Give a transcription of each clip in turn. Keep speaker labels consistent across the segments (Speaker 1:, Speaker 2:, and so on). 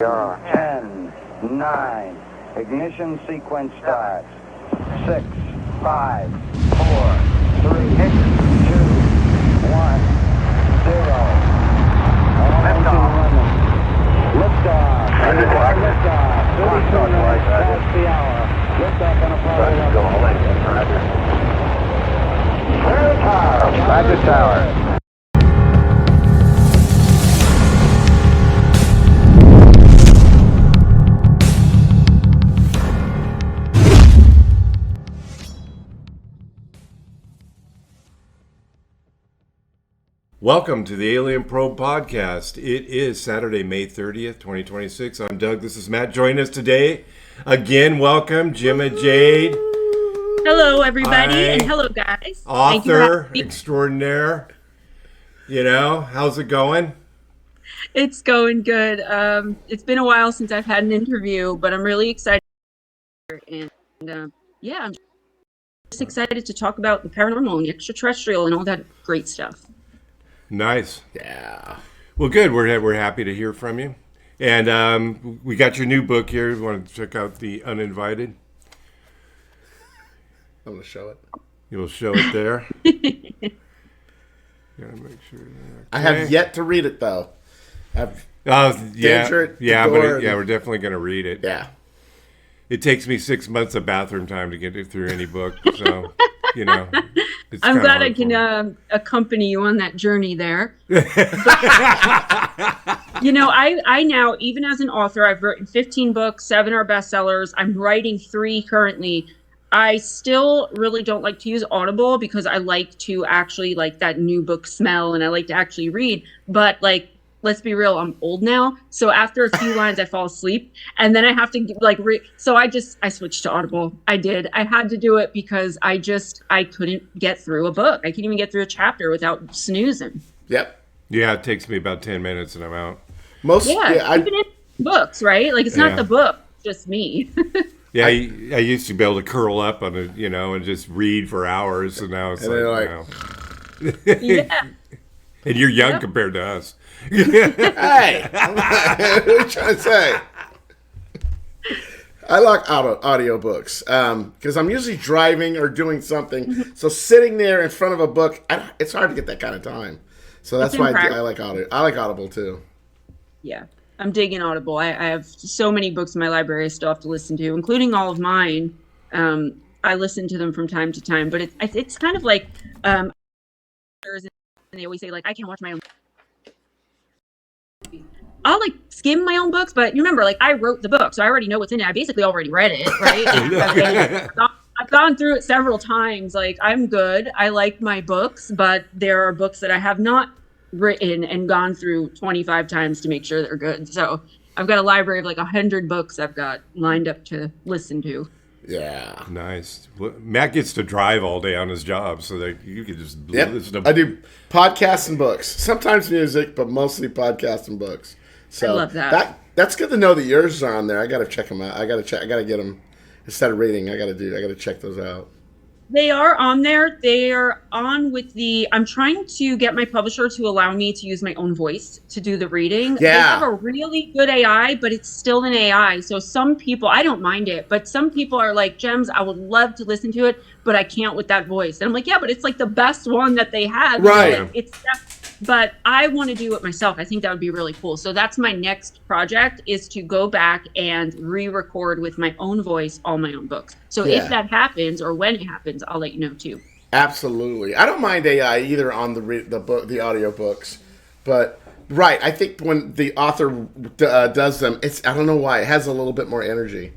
Speaker 1: 10, 9, ignition sequence starts. 6, 5, 4, 3, 2, 1, 0. Liftoff. Liftoff. 32 minutes past the hour. Liftoff on Apollo 11. Clear the tower. Roger tower.
Speaker 2: Welcome to the Alien Probe Podcast. It is Saturday, May 30th, 2026. I'm Doug. This is Matt. Joining us today. Again, welcome, Gemma, Jade.
Speaker 3: Hello, everybody,
Speaker 2: Hi.
Speaker 3: and hello, guys.
Speaker 2: Author extraordinaire. You know, how's it going?
Speaker 3: It's going good. It's been a while since I've had an interview, but I'm really excited. And yeah, I'm just excited to talk about the paranormal and the extraterrestrial and all that great stuff.
Speaker 2: Nice.
Speaker 4: Yeah.
Speaker 2: Well, good. We're happy to hear from you. And we got your new book here. You want to check out the Uninvited?
Speaker 4: I'm going to show it.
Speaker 2: You'll show it there. Gotta make sure. Okay.
Speaker 4: I have yet to read it, though.
Speaker 2: We're definitely going to read it.
Speaker 4: Yeah.
Speaker 2: It takes me 6 months of bathroom time to get through any book, so you know.
Speaker 3: I'm glad I can accompany you on that journey there. You know, I now, even as an author, I've written 15 books, 7 are bestsellers. I'm writing 3 currently. I still really don't like to use Audible because I like to actually like that new book smell and I like to actually read. But like, let's be real, I'm old now. So after a few lines, I fall asleep and then I have to so I switched to Audible. I did. I had to do it because I couldn't get through a book. I can't even get through a chapter without snoozing.
Speaker 4: Yep.
Speaker 2: Yeah, it takes me about 10 minutes and I'm out.
Speaker 3: Even in books, right? Like it's not the book, it's just me.
Speaker 2: Yeah, I used to be able to curl up on it, you know, and just read for hours. And now it's
Speaker 3: Yeah.
Speaker 2: And you're young compared to us.
Speaker 4: Hey! What are you trying to say? I like audiobooks because I'm usually driving or doing something. So sitting there in front of a book, it's hard to get that kind of time. So that's why I like Audible. I like Audible, too.
Speaker 3: Yeah. I'm digging Audible. I have so many books in my library I still have to listen to, including all of mine. I listen to them from time to time, but it's kind of like, and they always say like, I can't watch my own. I'll like skim my own books, but you remember, like I wrote the book, so I already know what's in it. I basically already read it, right? I've gone through it several times. Like I'm good. I like my books, but there are books that I have not written and gone through 25 times to make sure they're good. So I've got a library of like 100 books I've got lined up to listen to.
Speaker 4: Yeah.
Speaker 2: Nice. Well, Matt gets to drive all day on his job, so that you can just listen to.
Speaker 4: I do podcasts and books. Sometimes music, but mostly podcasts and books. So
Speaker 3: I love that.
Speaker 4: That's good to know that yours are on there. I got to check them out. I got to get them instead of reading. I got to check those out.
Speaker 3: They are on there. They are on with I'm trying to get my publisher to allow me to use my own voice to do the reading.
Speaker 4: Yeah.
Speaker 3: They have a really good AI, but it's still an AI. So some people, I don't mind it, but some people are like, Gems, I would love to listen to it, but I can't with that voice. And I'm like, yeah, but it's like the best one that they have.
Speaker 4: Right.
Speaker 3: But I want to do it myself. I think that would be really cool. So that's my next project is to go back and re-record with my own voice all my own books. So if that happens or when it happens, I'll let you know too.
Speaker 4: Absolutely. I don't mind AI either on the audio books, but right. I think when the author does them, I don't know why it has a little bit more energy.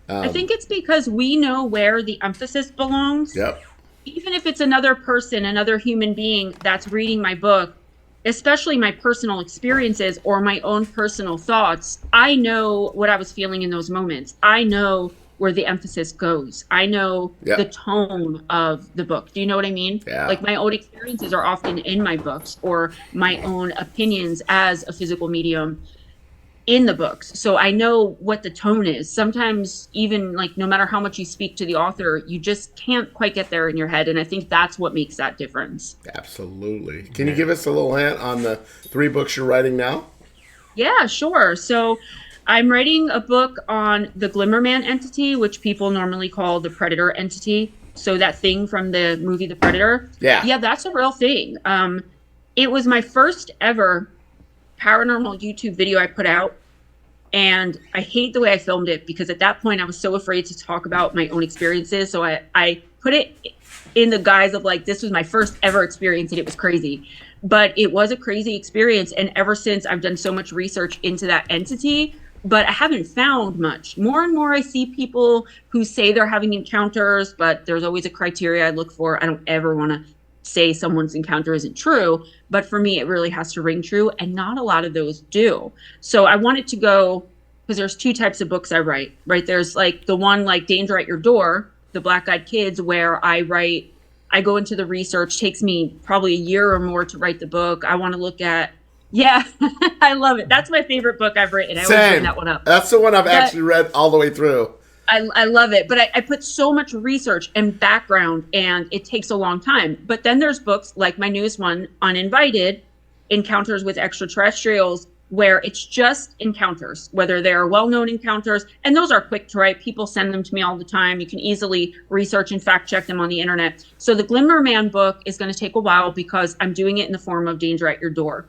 Speaker 3: I think it's because we know where the emphasis belongs.
Speaker 4: Yep.
Speaker 3: Even if it's another person, another human being that's reading my book, especially my personal experiences or my own personal thoughts, I know what I was feeling in those moments. I know where the emphasis goes. I know the tone of the book. Do you know what I mean?
Speaker 4: Yeah.
Speaker 3: Like my own experiences are often in my books or my own opinions as a physical medium in the books. So I know what the tone is. Sometimes even like no matter how much you speak to the author, you just can't quite get there in your head. And I think that's what makes that difference.
Speaker 4: Absolutely. Can you give us a little hint on the 3 books you're writing now?
Speaker 3: Yeah, sure. So I'm writing a book on the Glimmerman entity, which people normally call the Predator entity. So that thing from the movie The Predator. Yeah, that's a real thing. It was my first ever paranormal YouTube video I put out. And I hate the way I filmed it because at that point I was so afraid to talk about my own experiences. So I put it in the guise of like, this was my first ever experience and it was crazy. But it was a crazy experience. And ever since, I've done so much research into that entity, but I haven't found much. More and more I see people who say they're having encounters, but there's always a criteria I look for. I don't ever want to say someone's encounter isn't true, but for me, it really has to ring true, and not a lot of those do. So I wanted to go, because there's two types of books I write, right? There's like the one like Danger at Your Door, the Black Eyed Kids, where I go into the research, takes me probably a year or more to write the book. I want to look at, I love it. That's my favorite book I've written. I always bring that one up.
Speaker 4: That's the one I've actually read all the way through.
Speaker 3: I love it, but I put so much research and background, and it takes a long time. But then there's books like my newest one, Uninvited, Encounters with Extraterrestrials, where it's just encounters, whether they're well-known encounters, and those are quick to write. People send them to me all the time. You can easily research and fact check them on the internet. So the Glimmerman book is going to take a while because I'm doing it in the form of Danger at Your Door.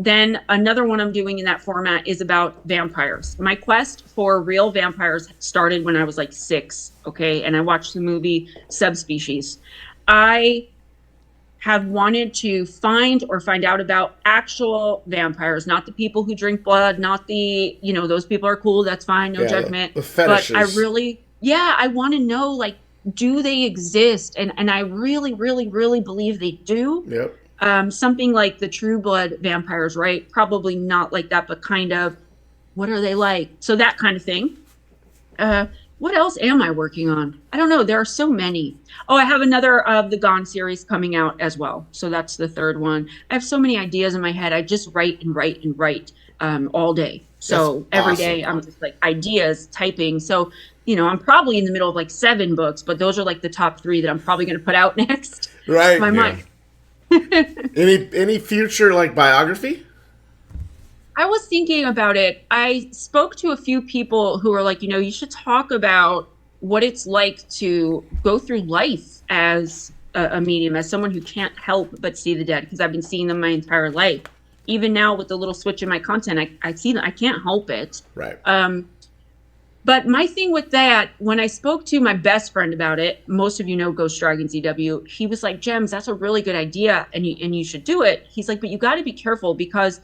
Speaker 3: Then another one I'm doing in that format is about vampires. My quest for real vampires started when I was like 6, okay? And I watched the movie Subspecies. I have wanted to find out about actual vampires, not the people who drink blood, not the, those people are cool, that's fine, no judgment.
Speaker 4: The fetishes.
Speaker 3: But I really, I want to know, like, do they exist? And I really, really, really believe they do.
Speaker 4: Yep.
Speaker 3: Something like the True Blood vampires, right? Probably not like that, but kind of, what are they like? So that kind of thing. What else am I working on? I don't know. There are so many. Oh, I have another of the Gone series coming out as well. So that's the third one. I have so many ideas in my head. I just write and write and write all day. So every day I'm just like ideas, typing. So, I'm probably in the middle of like 7 books, but those are like the top 3 that I'm probably going to put out next.
Speaker 4: Right.
Speaker 3: My mind.
Speaker 4: Any future like biography?
Speaker 3: I was thinking about it. I spoke to a few people who were like, you should talk about what it's like to go through life as a medium, as someone who can't help but see the dead, because I've been seeing them my entire life. Even now with the little switch in my content, I see them. I can't help it.
Speaker 4: Right.
Speaker 3: But my thing with that, when I spoke to my best friend about it, most of you know Ghost Dragons EW, he was like, Gems, that's a really good idea, and you should do it. He's like, but you got to be careful because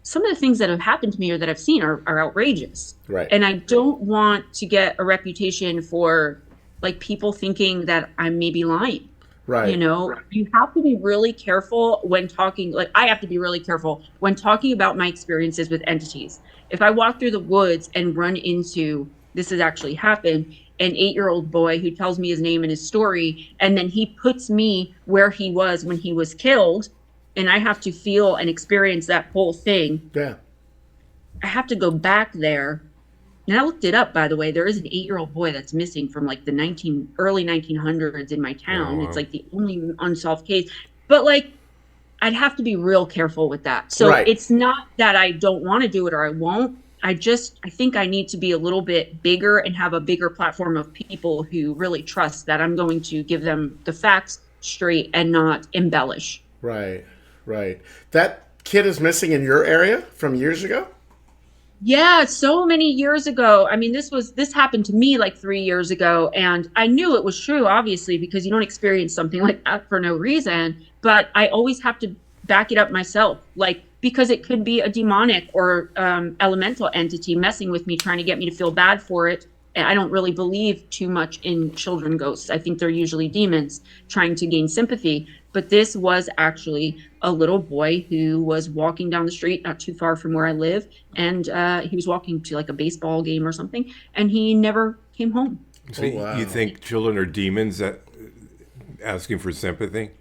Speaker 3: some of the things that have happened to me or that I've seen are outrageous.
Speaker 4: Right.
Speaker 3: And I don't want to get a reputation for like people thinking that I'm maybe lying.
Speaker 4: Right.
Speaker 3: You have to be really careful when talking, like I have to be really careful when talking about my experiences with entities. If I walk through the woods and run into, this has actually happened, an 8-year-old boy who tells me his name and his story, and then he puts me where he was when he was killed, and I have to feel and experience that whole thing.
Speaker 4: Yeah.
Speaker 3: I have to go back there. And I looked it up, by the way. There is an 8-year-old boy that's missing from like the early 1900s in my town.
Speaker 2: Oh, wow.
Speaker 3: It's like the only unsolved case. But like, I'd have to be real careful with that. So It's not that I don't want to do it or I won't. I think I need to be a little bit bigger and have a bigger platform of people who really trust that I'm going to give them the facts straight and not embellish.
Speaker 4: Right. That kid is missing in your area from years ago?
Speaker 3: Yeah, so many years ago. I mean, this happened to me like 3 years ago, and I knew it was true, obviously, because you don't experience something like that for no reason. But I always have to back it up myself, like because it could be a demonic or elemental entity messing with me, trying to get me to feel bad for it. And I don't really believe too much in children ghosts. I think they're usually demons trying to gain sympathy. But this was actually a little boy who was walking down the street not too far from where I live. And he was walking to like a baseball game or something. And he never came home.
Speaker 2: So you think children are demons that asking for sympatty?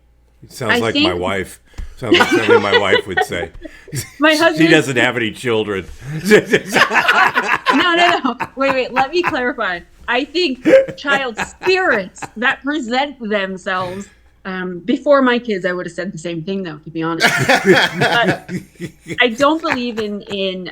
Speaker 2: It sounds like my wife. Sounds like something my wife would say.
Speaker 3: My husband.
Speaker 2: She doesn't have any children.
Speaker 3: No. Wait. Let me clarify. I think child spirits that present themselves Before my kids, I would have said the same thing, though, to be honest. But I don't believe in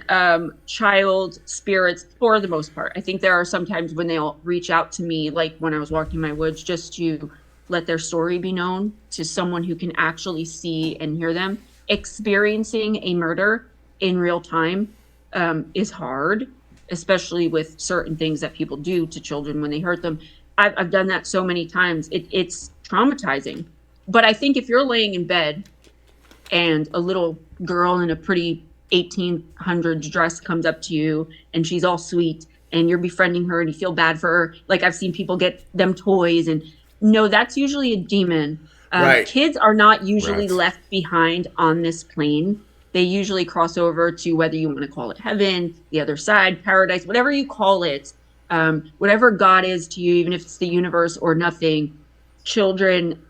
Speaker 3: child spirits for the most part. I think there are some times when they'll reach out to me, like when I was walking my woods, just to let their story be known to someone who can actually see and hear them. Experiencing a murder in real time is hard, especially with certain things that people do to children when they hurt them. I've done that so many times. It's traumatizing. But I think if you're laying in bed and a little girl in a pretty 1800s dress comes up to you and she's all sweet and you're befriending her and you feel bad for her, like I've seen people get them toys, and no, that's usually a demon.
Speaker 4: Right.
Speaker 3: Kids are not usually left behind on this plane. They usually cross over to, whether you want to call it heaven, the other side, paradise, whatever you call it, whatever God is to you, even if it's the universe or nothing. Children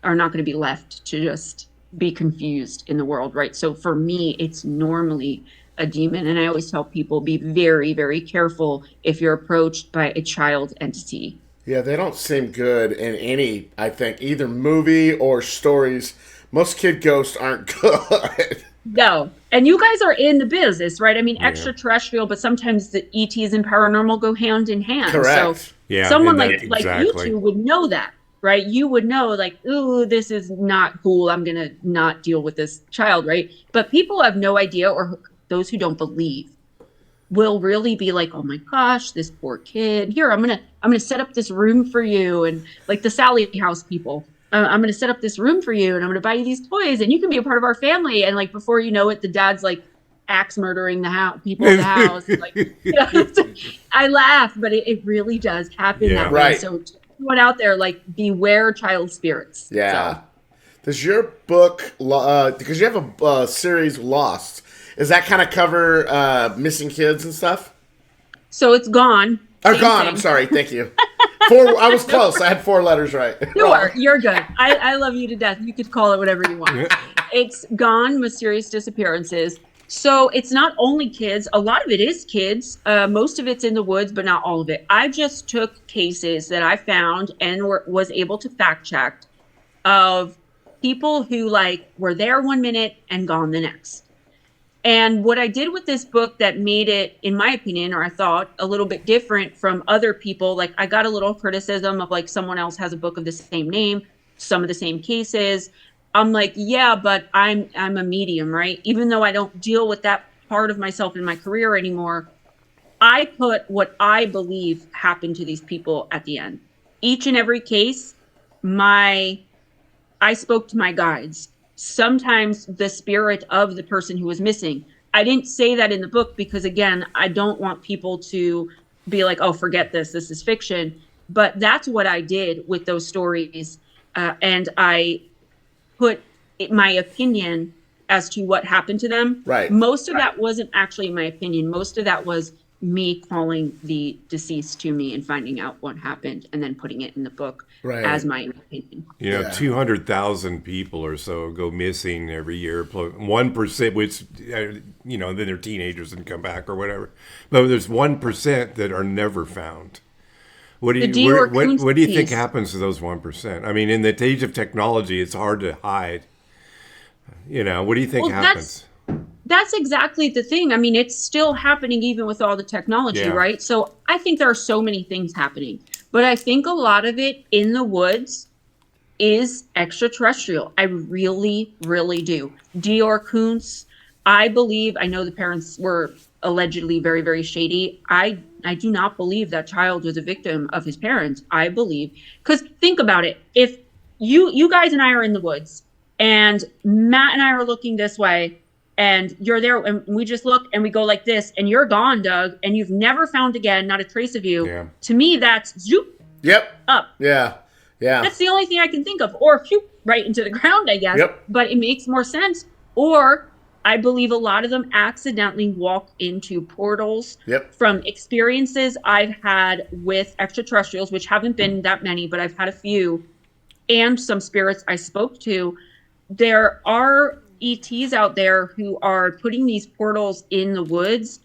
Speaker 3: are not going to be left to just be confused in the world, right? So for me, it's normally a demon. And I always tell people, be very, very careful if you're approached by a child entity.
Speaker 4: Yeah, they don't seem good in any, I think, either movie or stories. Most kid ghosts aren't good.
Speaker 3: No. And you guys are in the business, right? I mean, extraterrestrial, but sometimes the ETs and paranormal go hand in hand.
Speaker 4: Correct.
Speaker 3: So
Speaker 2: Yeah,
Speaker 3: someone
Speaker 2: and
Speaker 3: like you two would know that, right? You would know, like, ooh, this is not cool. I'm going to not deal with this child, right? But people have no idea, or those who don't believe will really be like, oh my gosh, this poor kid. Here, I'm gonna set up this room for you, and like the Sally House people. I'm gonna set up this room for you, and I'm gonna buy you these toys, and you can be a part of our family. And like before you know it, the dad's like axe murdering the house, people in the house. Like, you know, I laugh, but it really does happen that way. So everyone out there, like, beware child spirits.
Speaker 4: Yeah.
Speaker 3: So.
Speaker 4: Does your book, because you have a series Lost, does that kind of cover missing kids and stuff?
Speaker 3: So it's Gone.
Speaker 4: Or Gone, I'm sorry, thank you. I was close. I had 4 letters right.
Speaker 3: You're good. I love you to death. You could call it whatever you want. It's Gone, Mysterious Disappearances. So it's not only kids. A lot of it is kids. Most of it's in the woods, but not all of it. I just took cases that I found and was able to fact check of people who were there one minute and gone the next. And what I did with this book that made it, in my opinion, or I thought, a little bit different from other people, like I got a little criticism of like someone else has a book of the same name, some of the same cases. I'm like, yeah, but I'm a medium, right? Even though I don't deal with that part of myself in my career anymore, I put what I believe happened to these people at the end. Each and every case, I spoke to my guides. Sometimes the spirit of the person who was missing. I didn't say that in the book because, again, I don't want people to be like, oh, forget this. This is fiction. But that's what I did with those stories. And I put my opinion as to what happened to them.
Speaker 4: Right.
Speaker 3: Most of that wasn't actually my opinion. Most of that was me calling the deceased to me and finding out what happened and then putting it in the book as my opinion.
Speaker 2: 200,000 people or so go missing every year. 1%, which, then they're teenagers and come back or whatever. But there's 1% that are never found. What do you think happens to those 1%? I mean, in the age of technology, it's hard to hide. What do you think happens?
Speaker 3: That's exactly the thing. I mean, it's still happening even with all the technology, right? So I think there are so many things happening. But I think a lot of it in the woods is extraterrestrial. I really, really do. Dior Koontz, I know the parents were allegedly very, very shady. I do not believe that child was a victim of his parents. I believe, because think about it. If you guys and I are in the woods and Matt and I are looking this way, and you're there and we just look and we go like this and you're gone, Doug, and you've never found again, not a trace of you. Yeah. To me, that's zoop.
Speaker 4: Yep.
Speaker 3: Up.
Speaker 4: Yeah. Yeah.
Speaker 3: That's the only thing I can think of. Or phew, right into the ground, I guess.
Speaker 4: Yep.
Speaker 3: But it makes more sense. Or I believe a lot of them accidentally walk into portals from experiences I've had with extraterrestrials, which haven't been that many, but I've had a few, and some spirits I spoke to. There are ETs out there who are putting these portals in the woods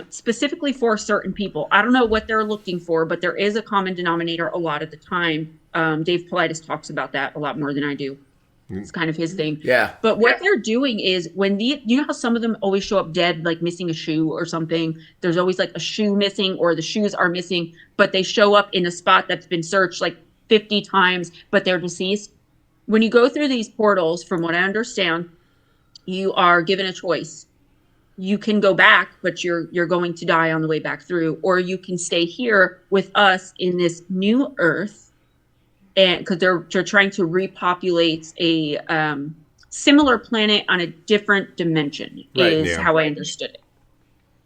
Speaker 3: specifically for certain people. I don't know what they're looking for, but there is a common denominator a lot of the time. Dave Paulides talks about that a lot more than I do. It's kind of his thing.
Speaker 4: Yeah.
Speaker 3: But what they're doing is you know how some of them always show up dead, like missing a shoe or something. There's always like a shoe missing or the shoes are missing, but they show up in a spot that's been searched like 50 times, but they're deceased. When you go through these portals, from what I understand, you are given a choice. You can go back, but you're going to die on the way back through, or you can stay here with us in this new earth. And because they're trying to repopulate a similar planet on a different dimension, how I understood it.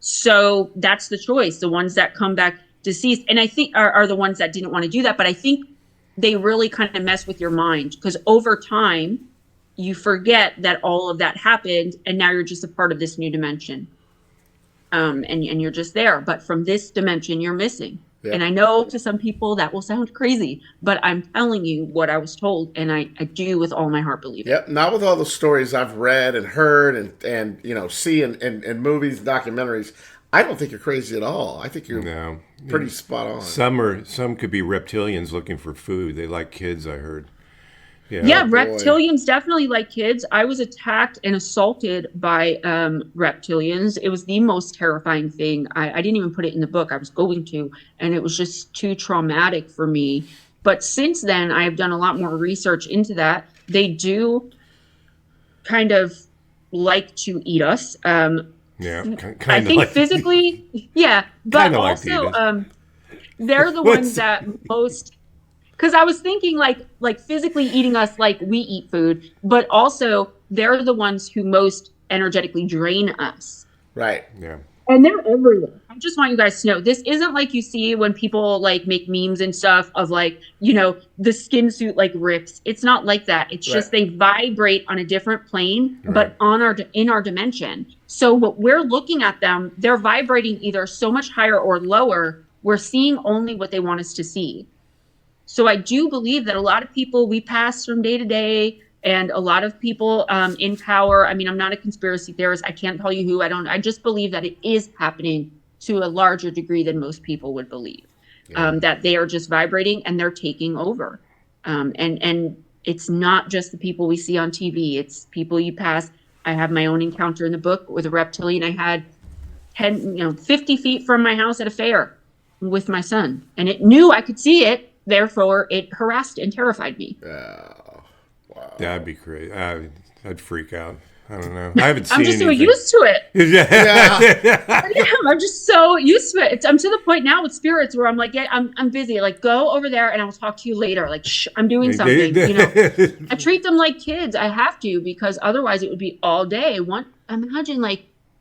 Speaker 3: So that's the choice. The ones that come back deceased, and I think are the ones that didn't want to do that. But I think they really kind of mess with your mind, because over time you forget that all of that happened, and now you're just a part of this new dimension, and you're just there. But from this dimension, you're missing. Yep. And I know to some people that will sound crazy, but I'm telling you what I was told, and I do with all my heart believe it.
Speaker 4: Yep, not with all the stories I've read and heard and you know, see in movies and documentaries. I don't think you're crazy at all. I think you're pretty spot on.
Speaker 2: Some could be reptilians looking for food. They like kids, I heard.
Speaker 3: Yeah, reptilians definitely like kids. I was attacked and assaulted by reptilians. It was the most terrifying thing. I didn't even put it in the book. I was going to, and it was just too traumatic for me. But since then, I have done a lot more research into that. They do kind of like to eat us.
Speaker 2: I think
Speaker 3: like physically, but also they're the ones that most. Because I was thinking like physically eating us like we eat food, but also they're the ones who most energetically drain us.
Speaker 4: Right.
Speaker 2: Yeah.
Speaker 3: And they're everywhere. I just want you guys to know, this isn't like you see when people like make memes and stuff of like, you know, the skin suit like rips. It's not like that. It's just they vibrate on a different plane, but in our dimension. So what we're looking at them, they're vibrating either so much higher or lower. We're seeing only what they want us to see. So I do believe that a lot of people, we pass from day to day, and a lot of people in power. I mean, I'm not a conspiracy theorist. I can't tell you who. I just believe that it is happening to a larger degree than most people would believe. That they are just vibrating and they're taking over. And it's not just the people we see on TV. It's people you pass. I have my own encounter in the book with a reptilian I had 50 feet from my house at a fair with my son. And it knew I could see it. Therefore, it harassed and terrified me.
Speaker 4: Wow.
Speaker 2: That'd be crazy. I'd freak out. I don't know. I haven't seen
Speaker 3: I'm just so
Speaker 2: anything.
Speaker 3: used to it.
Speaker 2: Yeah.
Speaker 3: I'm just so used to it. I'm to the point now with spirits where I'm like, I'm busy. Like, go over there and I will talk to you later. Like, I'm doing something. I treat them like kids. I have to, because otherwise it would be all day. Imagine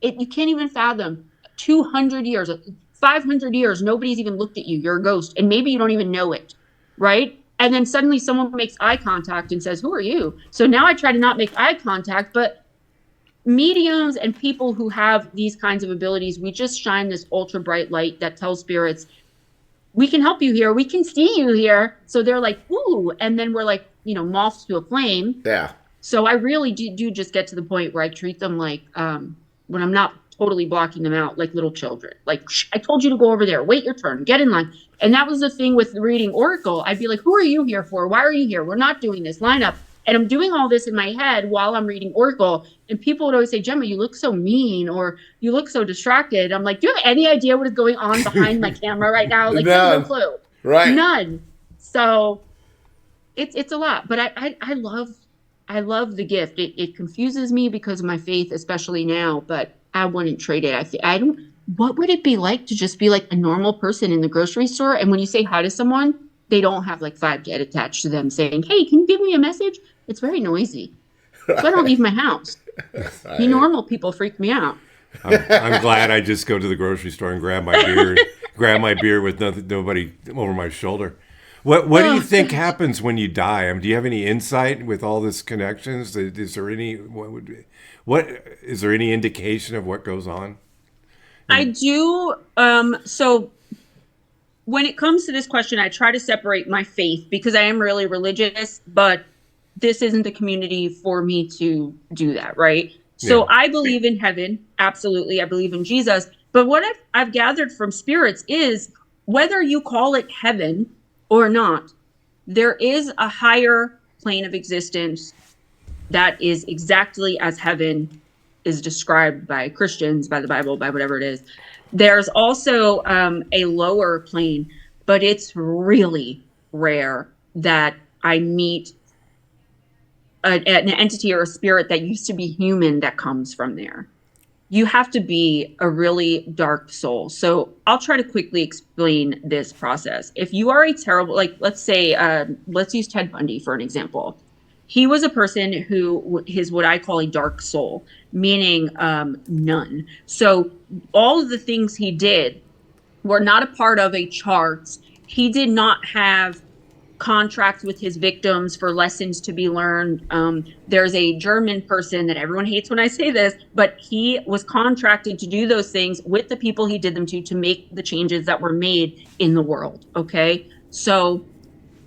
Speaker 3: you can't even fathom 200 years. 500 years, nobody's even looked at you. You're a ghost. And maybe you don't even know it, right? And then suddenly someone makes eye contact and says, who are you? So now I try to not make eye contact, but mediums and people who have these kinds of abilities, we just shine this ultra bright light that tells spirits, we can help you here. We can see you here. So they're like, ooh. And then we're like, moths to a flame.
Speaker 4: Yeah.
Speaker 3: So I really do just get to the point where I treat them like, when I'm not totally blocking them out, like little children. Like, I told you to go over there. Wait your turn. Get in line. And that was the thing with reading Oracle. I'd be like, who are you here for? Why are you here? We're not doing this. Line up. And I'm doing all this in my head while I'm reading Oracle. And people would always say, Gemma, you look so mean, or you look so distracted. I'm like, do you have any idea what is going on behind my camera right now? Like, no clue.
Speaker 4: Right.
Speaker 3: None. So it's a lot. But I love the gift. It confuses me because of my faith, especially now, but I wouldn't trade it. What would it be like to just be like a normal person in the grocery store? And when you say hi to someone, they don't have like 5 dead attached to them saying, hey, can you give me a message? It's very noisy. So I don't leave my house. You normal people freak me out.
Speaker 2: I'm glad I just go to the grocery store and grab my beer with nobody over my shoulder. What do you think happens when you die? Do you have any insight with all this connections? Is there any is there any indication of what goes on?
Speaker 3: I do. So when it comes to this question, I try to separate my faith because I am really religious, but this isn't the community for me to do that, right? So I believe in heaven. Absolutely. I believe in Jesus. But what I've gathered from spirits is whether you call it heaven or not, There is a higher plane of existence that is exactly as heaven is described by Christians, by the Bible, by whatever it is. There's also a lower plane, but it's really rare that I meet an entity or a spirit that used to be human that comes from there. You have to be a really dark soul. So I'll try to quickly explain this process. If you are a terrible, like, let's say, let's use Ted Bundy for an example. He was a person who is what I call a dark soul, meaning none. So all of the things he did were not a part of a chart. He did not have contracts with his victims for lessons to be learned. There's a German person that everyone hates when I say this, but he was contracted to do those things with the people he did them to make the changes that were made in the world. Okay. So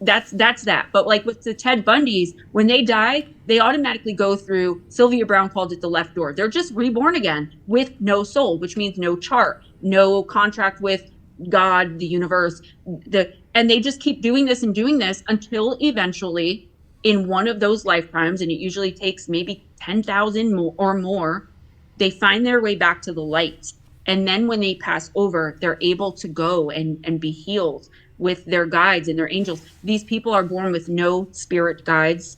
Speaker 3: that's that. But like with the Ted Bundys, when they die, they automatically go through, Sylvia Brown called it the left door. They're just reborn again with no soul, which means no chart, no contract with God, the universe, and they just keep doing this until eventually in one of those lifetimes, and it usually takes maybe 10,000 or more, they find their way back to the light. And then when they pass over, they're able to go and be healed with their guides and their angels. These people are born with no spirit guides.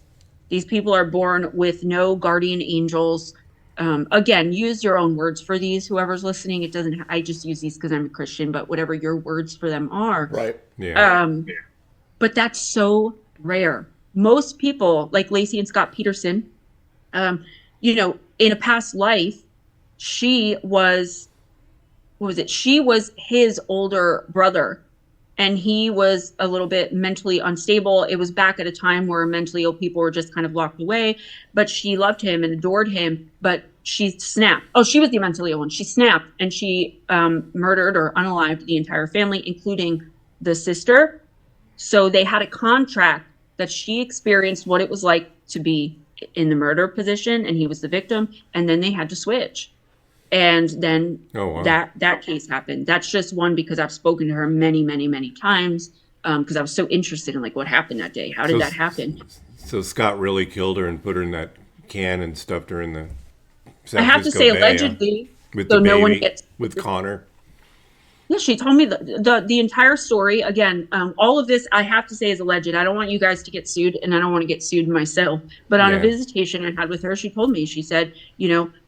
Speaker 3: These people are born with no guardian angels. Again, use your own words for these. Whoever's listening, it doesn't. I just use these because I'm a Christian. But whatever your words for them are,
Speaker 4: right?
Speaker 2: Yeah.
Speaker 3: But that's so rare. Most people, like Lacey and Scott Peterson, in a past life, she was, what was it? She was his older brother, and he was a little bit mentally unstable. It was back at a time where mentally ill people were just kind of locked away, but she loved him and adored him. But she snapped. Oh, she was the mentally ill one. She snapped and she murdered or unalived the entire family, including the sister. So they had a contract that she experienced what it was like to be in the murder position, and he was the victim. And then they had to switch. And then that case happened. That's just one because I've spoken to her many, many, many times because I was so interested in like what happened that day. How did that happen?
Speaker 2: So Scott really killed her and put her in that can and stuffed her in the San
Speaker 3: I have to say
Speaker 2: Francisco Bay,
Speaker 3: allegedly,
Speaker 2: with
Speaker 3: so
Speaker 2: the
Speaker 3: no
Speaker 2: baby,
Speaker 3: one gets
Speaker 2: with Connor.
Speaker 3: Yeah, she told me the entire story. Again, all of this I have to say is alleged. I don't want you guys to get sued, and I don't want to get sued myself. But on a visitation I had with her, she told me, she said,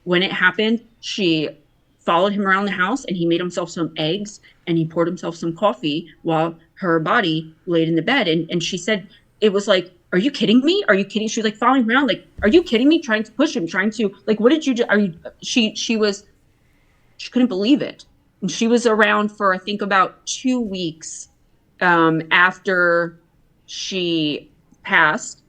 Speaker 3: when it happened, she followed him around the house, and he made himself some eggs, and he poured himself some coffee while her body laid in the bed. And she said, it was like, are you kidding me? Are you kidding? She was like following around, like, are you kidding me? Trying to push him, trying to, like, what did you do? She couldn't believe it. And she was around for, I think, about 2 weeks after she passed.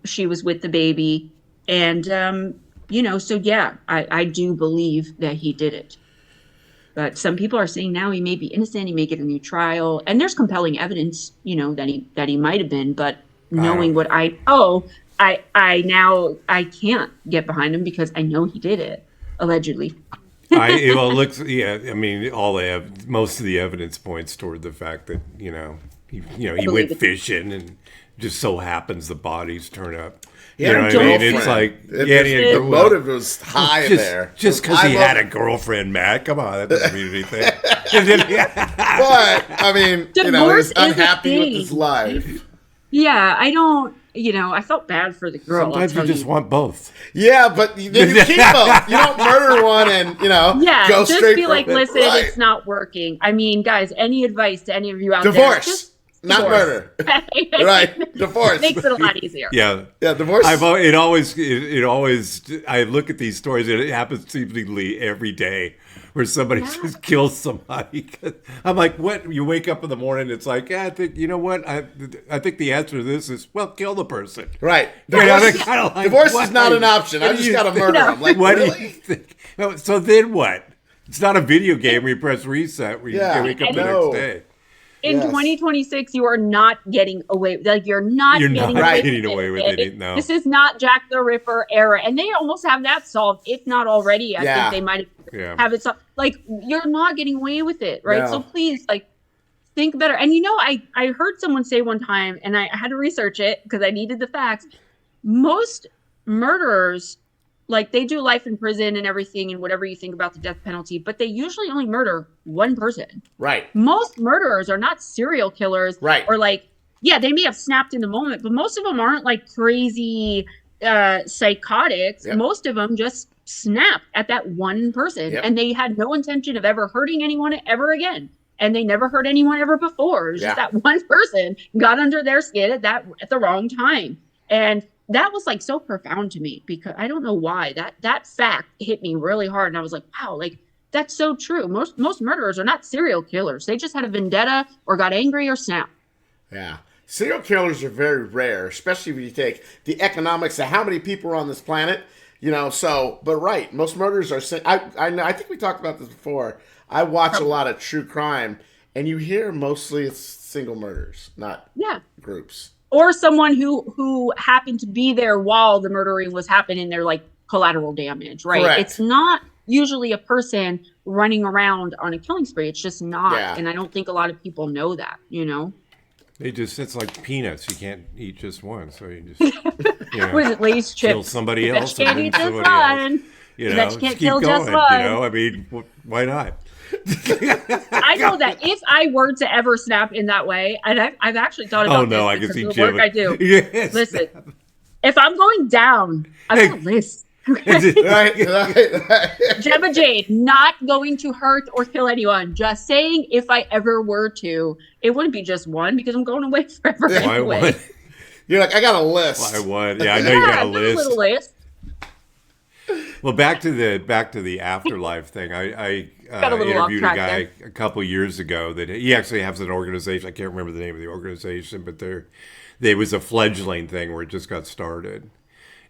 Speaker 3: She was with the baby. And, so yeah, I do believe that he did it. But some people are saying now he may be innocent. He may get a new trial. And there's compelling evidence, that he might have been. But knowing what I know, I can't get behind him because I know he did it, allegedly.
Speaker 2: Most of the evidence points toward the fact that he went fishing and just so happens the bodies turn up.
Speaker 4: You know what I mean? It's like the motive was high there.
Speaker 2: Just because he had a girlfriend, Matt. Come on, that doesn't mean anything.
Speaker 4: But I mean, he was unhappy with his life.
Speaker 3: Yeah, I don't. I felt bad for the girl.
Speaker 2: Sometimes you just want both.
Speaker 4: Yeah, but then you keep both. You don't murder one and, go
Speaker 3: just
Speaker 4: straight
Speaker 3: be like, listen,
Speaker 4: right.
Speaker 3: It's not working. I mean, guys, any advice to any of you out
Speaker 4: Divorce.
Speaker 3: there?
Speaker 4: Not murder. Right. Divorce.
Speaker 3: Makes it a lot easier.
Speaker 2: Yeah.
Speaker 4: Yeah, divorce.
Speaker 2: It always, I look at these stories and it happens seemingly every day where somebody just kills somebody. I'm like, what? You wake up in the morning, it's like, I think, you know what? I think the answer to this is, well, kill the person.
Speaker 4: Right.
Speaker 2: Divorce
Speaker 4: is not an option. I just got to murder him. Like,
Speaker 2: what
Speaker 4: really?
Speaker 2: do you think? So then what? It's not a video game where you press reset where you wake up the next day.
Speaker 3: In 2026, you are not getting away. Like you're not getting away with it.
Speaker 2: No.
Speaker 3: This is not Jack the Ripper era, and they almost have that solved, if not already. I think they might have it solved. Like you're not getting away with it, right?
Speaker 4: No.
Speaker 3: So please, like, think better. And I heard someone say one time, and I had to research it because I needed the facts. Most murderers, like, they do life in prison and everything and whatever you think about the death penalty, but they usually only murder one person.
Speaker 4: Right.
Speaker 3: Most murderers are not serial killers.
Speaker 4: Right.
Speaker 3: Or like, yeah, they may have snapped in the moment, but most of them aren't like crazy psychotics.
Speaker 4: Yep.
Speaker 3: Most of them just snap at that one person.
Speaker 4: Yep.
Speaker 3: And they had no intention of ever hurting anyone ever again. And they never hurt anyone ever before. It was just that one person got under their skin at the wrong time. And that was like so profound to me, because I don't know why that fact hit me really hard. And I was like, wow, like, that's so true. Most murderers are not serial killers. They just had a vendetta or got angry or snapped. Yeah.
Speaker 4: Serial killers are very rare, especially when you take the economics of how many people are on this planet. But right, most murders are. I think we talked about this before. I watch a lot of true crime, and you hear mostly it's single murders, not groups.
Speaker 3: Or someone who happened to be there while the murdering was happening. They're like collateral damage, right?
Speaker 4: Correct.
Speaker 3: It's not usually a person running around on a killing spree. It's just not.
Speaker 4: Yeah.
Speaker 3: And I don't think a lot of people know that,
Speaker 2: It's like peanuts. You can't eat just one, so you just
Speaker 3: what is it, Lay's chips?
Speaker 2: kill somebody else
Speaker 3: Can't
Speaker 2: and
Speaker 3: eat
Speaker 2: then
Speaker 3: just
Speaker 2: somebody
Speaker 3: one.
Speaker 2: else.
Speaker 3: You can't
Speaker 2: keep
Speaker 3: kill
Speaker 2: going.
Speaker 3: just one.
Speaker 2: I mean, why not?
Speaker 3: I know that if I were to ever snap in that way, and I've actually thought about this
Speaker 2: I can see
Speaker 3: the
Speaker 2: Gemma.
Speaker 3: work I do.
Speaker 2: Yes.
Speaker 3: Listen, if I'm going down, I'm on a list.
Speaker 4: Right.
Speaker 3: Gemma Jade, not going to hurt or kill anyone. Just saying, if I ever were to, it wouldn't be just one, because I'm going away forever
Speaker 2: Why
Speaker 3: anyway.
Speaker 2: one?
Speaker 4: You're like, I got a list.
Speaker 2: Why one? Yeah, I know you got a list.
Speaker 3: Little list.
Speaker 2: Well, back to the afterlife thing. I interviewed a guy a couple years ago that he actually has an organization. I can't remember the name of the organization, but there was a fledgling thing where it just got started.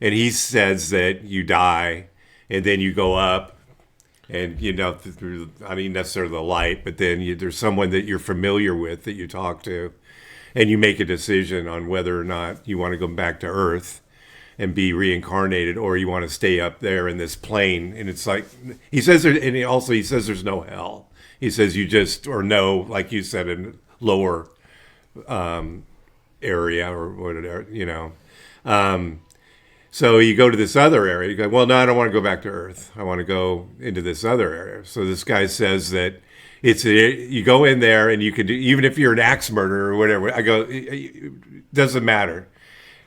Speaker 2: And he says that you die and then you go up and, through, I mean, necessarily the light, but then there's someone that you're familiar with that you talk to, and you make a decision on whether or not you want to go back to Earth and be reincarnated, or you want to stay up there in this plane. And it's like, he says there's no hell. He says you just, or no, like you said, in lower area or whatever, so you go to this other area. You go, well, no, I don't want to go back to Earth. I want to go into this other area. So this guy says that you go in there and you can do, even if you're an axe murderer or whatever. I go, it doesn't matter.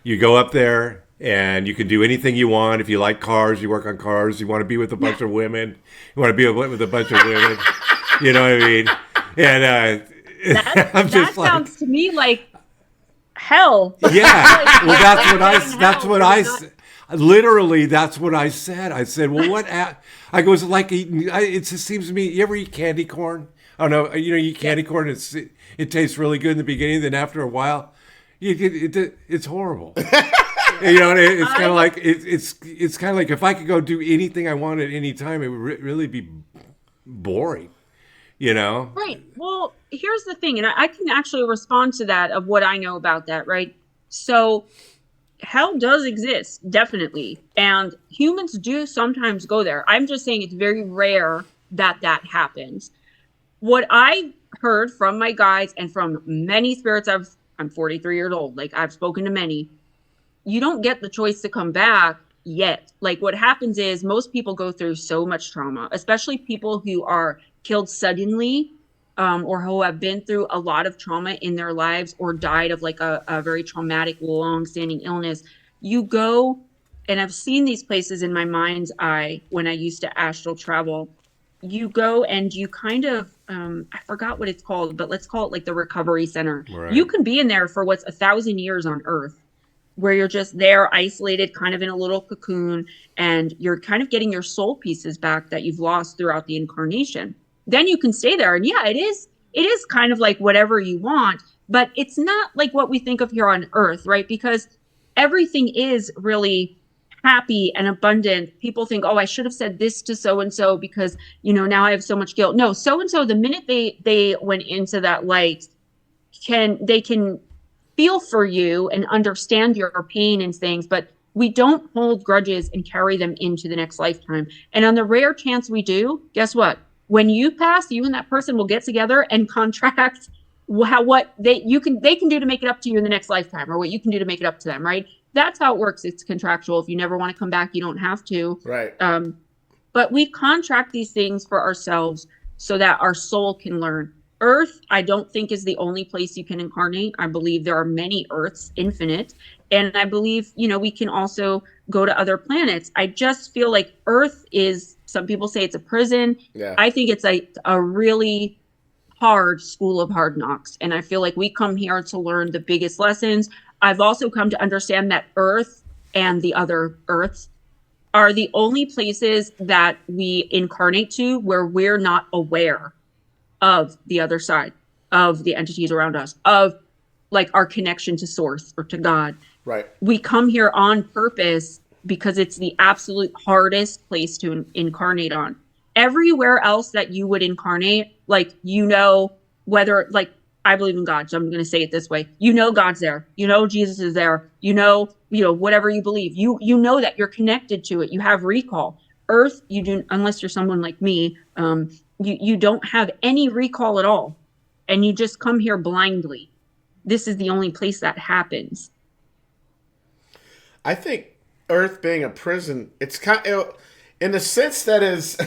Speaker 2: You go up there and you can do anything you want. If you like cars, you work on cars. You want to be with a bunch of women. You want to be with a bunch of women. You know what I mean? And
Speaker 3: that sounds to me like hell.
Speaker 2: Yeah. Well, that's what I said. Literally, that's what I said. I said, well, what? I go, it's like eating, it just seems to me, you ever eat candy corn? Oh, no, you eat candy corn, it tastes really good in the beginning, then after a while, it's horrible. It's kind of like, it's kind of like if I could go do anything I want at any time, it would really be boring,
Speaker 3: Right. Well, here's the thing, and I can actually respond to that of what I know about that, right? So hell does exist, definitely. And humans do sometimes go there. I'm just saying it's very rare that happens. What I heard from my guides and from many spirits, I'm 43 years old. Like, I've spoken to many. You don't get the choice to come back yet. Like, what happens is most people go through so much trauma, especially people who are killed suddenly, or who have been through a lot of trauma in their lives or died of like a very traumatic, long-standing illness. You go, and I've seen these places in my mind's eye when I used to astral travel. You go and you kind of, I forgot what it's called, but let's call it like the recovery center.
Speaker 2: Right.
Speaker 3: You can be in there for what's 1,000 years on Earth, where you're just there isolated, kind of in a little cocoon, and you're kind of getting your soul pieces back that you've lost throughout the incarnation. Then you can stay there. And yeah, it is kind of like whatever you want, but it's not like what we think of here on Earth, right? Because everything is really happy and abundant. People think, oh, I should have said this to so-and-so because, now I have so much guilt. No, so-and-so, the minute they went into that light, they can feel for you and understand your pain and things, but we don't hold grudges and carry them into the next lifetime. And on the rare chance we do, guess what? When you pass, you and that person will get together and contract what they can do to make it up to you in the next lifetime, or what you can do to make it up to them, right? That's how it works. It's contractual. If you never want to come back, you don't have to.
Speaker 4: Right.
Speaker 3: But we contract these things for ourselves so that our soul can learn. Earth, I don't think, is the only place you can incarnate. I believe there are many Earths, infinite. And I believe, we can also go to other planets. I just feel like Earth is, some people say it's a prison.
Speaker 4: Yeah.
Speaker 3: I think it's a really hard school of hard knocks. And I feel like we come here to learn the biggest lessons. I've also come to understand that Earth and the other Earths are the only places that we incarnate to where we're not aware of the other side, of the entities around us, of like our connection to source or to God.
Speaker 4: Right.
Speaker 3: We come here on purpose because it's the absolute hardest place to incarnate on. Everywhere else that you would incarnate, like, whether, like, I believe in God, so I'm going to say it this way. God's there. Jesus is there. Whatever you believe. You know that you're connected to it. You have recall. Earth, you do, unless you're someone like me, you don't have any recall at all. And you just come here blindly. This is the only place that happens.
Speaker 4: I think Earth being a prison, it's kind of, in the sense that is,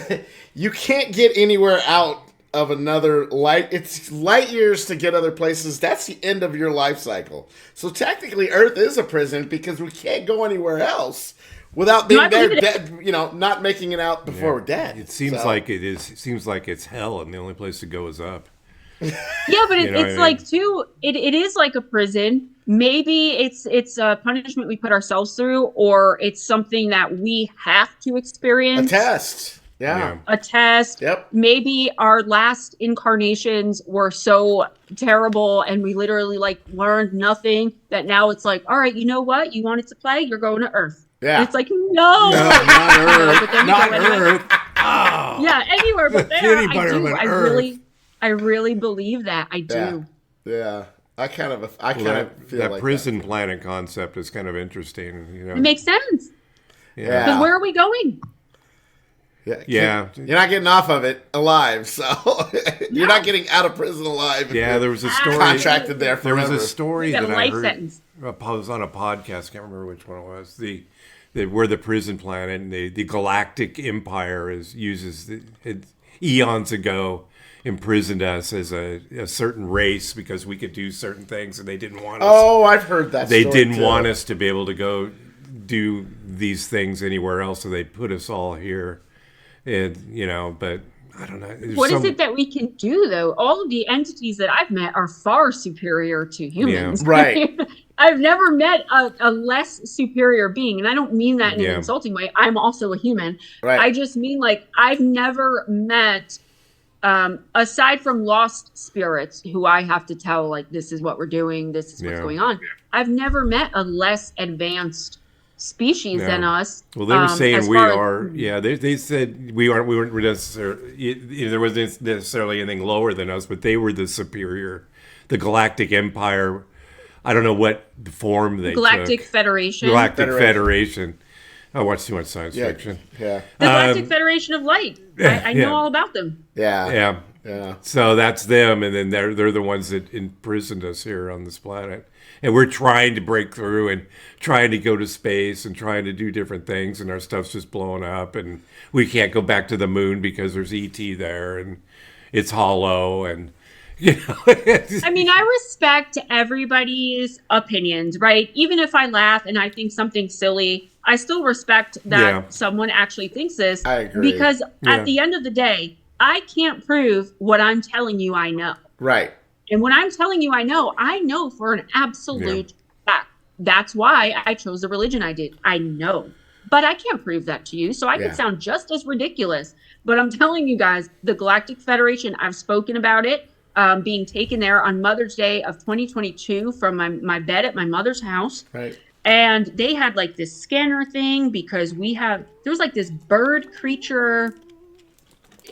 Speaker 4: you can't get anywhere out of another it's light years to get other places. That's the end of your life cycle. So technically Earth is a prison because we can't go anywhere else without being there dead, not making it out before we're dead.
Speaker 2: It seems like it is. It seems like it's hell, and the only place to go is up.
Speaker 3: Yeah, but it's like too. It is like a prison. Maybe it's a punishment we put ourselves through, or it's something that we have to experience.
Speaker 4: A test. Yeah.
Speaker 3: A test.
Speaker 4: Yep.
Speaker 3: Maybe our last incarnations were so terrible and we literally learned nothing that now it's like, all right, you know what? You wanted to play? You're going to Earth.
Speaker 4: Yeah.
Speaker 3: And it's like, no,
Speaker 2: not Earth.
Speaker 3: But then
Speaker 2: Not
Speaker 3: anyway.
Speaker 2: Earth. Oh.
Speaker 3: Yeah, anywhere but there.
Speaker 2: Peanut butter, but
Speaker 3: I really believe that. I do.
Speaker 4: Yeah. I kind of feel
Speaker 2: that
Speaker 4: like
Speaker 2: prison planet concept is kind of interesting.
Speaker 3: It makes sense.
Speaker 4: Yeah.
Speaker 3: Because where are we going?
Speaker 4: Yeah. You're not getting off of it alive, so you're not getting out of prison alive.
Speaker 2: Yeah, there was a story
Speaker 4: contracted there forever.
Speaker 2: There was a story that I heard.
Speaker 3: Sentence.
Speaker 2: I was on a podcast. Can't remember which one it was. We're the prison planet, and the Galactic Empire uses eons ago imprisoned us as a certain race because we could do certain things, and they didn't want us.
Speaker 4: Oh, I've heard that.
Speaker 2: They didn't want us to be able to go do these things anywhere else, so they put us all here. And but I don't know.
Speaker 3: What is it that we can do, though? All of the entities that I've met are far superior to humans.
Speaker 4: Yeah. Right.
Speaker 3: I've never met a less superior being, and I don't mean that in an insulting way. I'm also a human.
Speaker 4: Right.
Speaker 3: I just mean I've never met, aside from lost spirits who I have to tell this is what we're doing, this is what's going on. I've never met a less advanced species than us.
Speaker 2: Well, they were saying we are. They said we aren't. We weren't necessarily. There wasn't necessarily anything lower than us, but they were the superior, the Galactic Empire. I don't know what form they
Speaker 3: Galactic
Speaker 2: took.
Speaker 3: Federation.
Speaker 2: Galactic Federation. I watch too much science fiction.
Speaker 4: Yeah.
Speaker 3: The Galactic Federation of Light. I know all about them.
Speaker 4: Yeah.
Speaker 2: So that's them, and then they're the ones that imprisoned us here on this planet. And we're trying to break through and trying to go to space and trying to do different things, and our stuff's just blowing up, and we can't go back to the moon because there's ET there, and it's hollow, and
Speaker 3: I mean, I respect everybody's opinions, right? Even if I laugh and I think something silly, I still respect that someone actually thinks this.
Speaker 4: I agree.
Speaker 3: Because at the end of the day, I can't prove what I'm telling you I know.
Speaker 4: Right.
Speaker 3: And when I'm telling you I know for an absolute fact. That's why I chose the religion I did. I know. But I can't prove that to you, so I could sound just as ridiculous. But I'm telling you guys, the Galactic Federation, I've spoken about it, being taken there on Mother's Day of 2022 from my bed at my mother's house.
Speaker 4: Right.
Speaker 3: And they had this scanner thing because there was this bird creature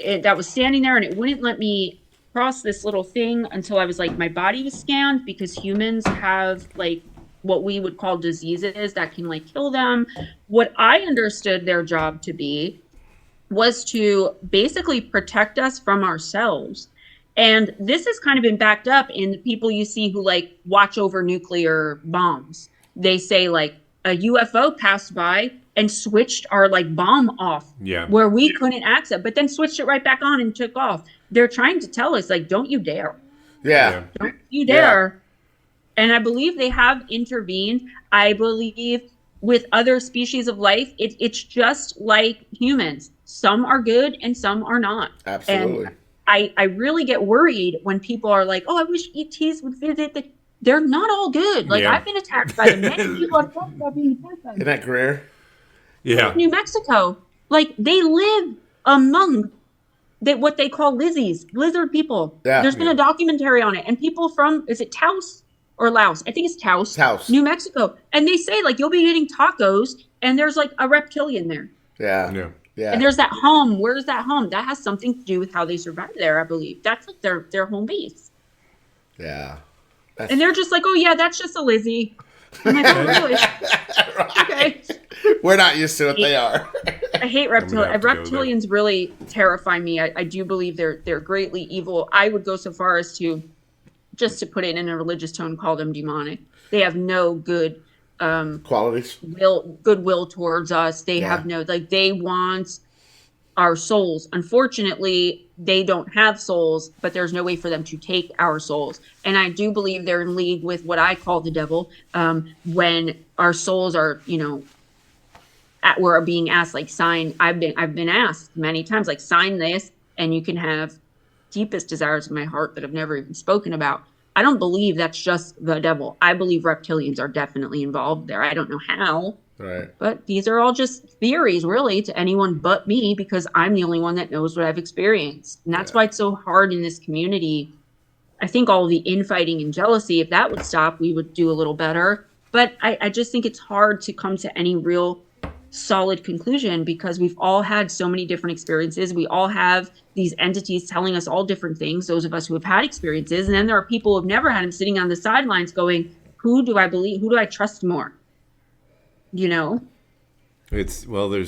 Speaker 3: that was standing there, and it wouldn't let me cross this little thing until I was my body was scanned, because humans have what we would call diseases that can kill them. What I understood their job to be was to basically protect us from ourselves. And this has kind of been backed up in the people you see who like watch over nuclear bombs. They say like a UFO passed by and switched our like bomb off where we couldn't access, but then switched it right back on and took off. They're trying to tell us like, don't you dare.
Speaker 4: Yeah.
Speaker 3: Don't you dare. Yeah. And I believe they have intervened. I believe with other species of life, it's just like humans. Some are good and some are not.
Speaker 4: Absolutely.
Speaker 3: And I really get worried when people are like, oh, I wish ETs would visit. They're not all good. Like, I've been attacked by them. Many people have talked about being attacked by them.
Speaker 4: Isn't that Greer?
Speaker 2: Yeah.
Speaker 3: New Mexico. Like, they live among what they call lizzies, lizard people.
Speaker 4: Yeah.
Speaker 3: There's been a documentary on it. And people from, is it Taos or Laos? I think it's Taos. New Mexico. And they say, like, you'll be eating tacos, and there's, like, a reptilian there.
Speaker 4: Yeah. Yeah.
Speaker 3: And there's that home. Where's that home? That has something to do with how they survive there, I believe. That's like their home base.
Speaker 4: Yeah.
Speaker 3: And they're just like, oh, yeah, that's just a Lizzie. I'm like, oh, really? Okay.
Speaker 4: We're not used to it. They are.
Speaker 3: I hate reptilians. Reptilians really terrify me. I do believe they're greatly evil. I would go so far as to, just to put it in a religious tone, call them demonic. They have no good
Speaker 4: qualities,
Speaker 3: goodwill towards us. They have no, like, they want our souls. Unfortunately, they don't have souls, but there's no way for them to take our souls. And I do believe they're in league with what I call the devil, when our souls are, we're being asked, like, sign. I've been asked many times, like, sign this and you can have deepest desires of my heart that I've never even spoken about. I don't believe that's just the devil. I believe reptilians are definitely involved there. I don't know how.
Speaker 4: Right.
Speaker 3: But these are all just theories, really, to anyone but me, because I'm the only one that knows what I've experienced. And that's why it's so hard in this community. I think all the infighting and jealousy, if that would stop, we would do a little better. But I just think it's hard to come to any real solid conclusion, because we've all had so many different experiences. We all have these entities telling us all different things, those of us who have had experiences. And then there are people who have never had them sitting on the sidelines going, who do I believe? Who do I trust more?
Speaker 2: There's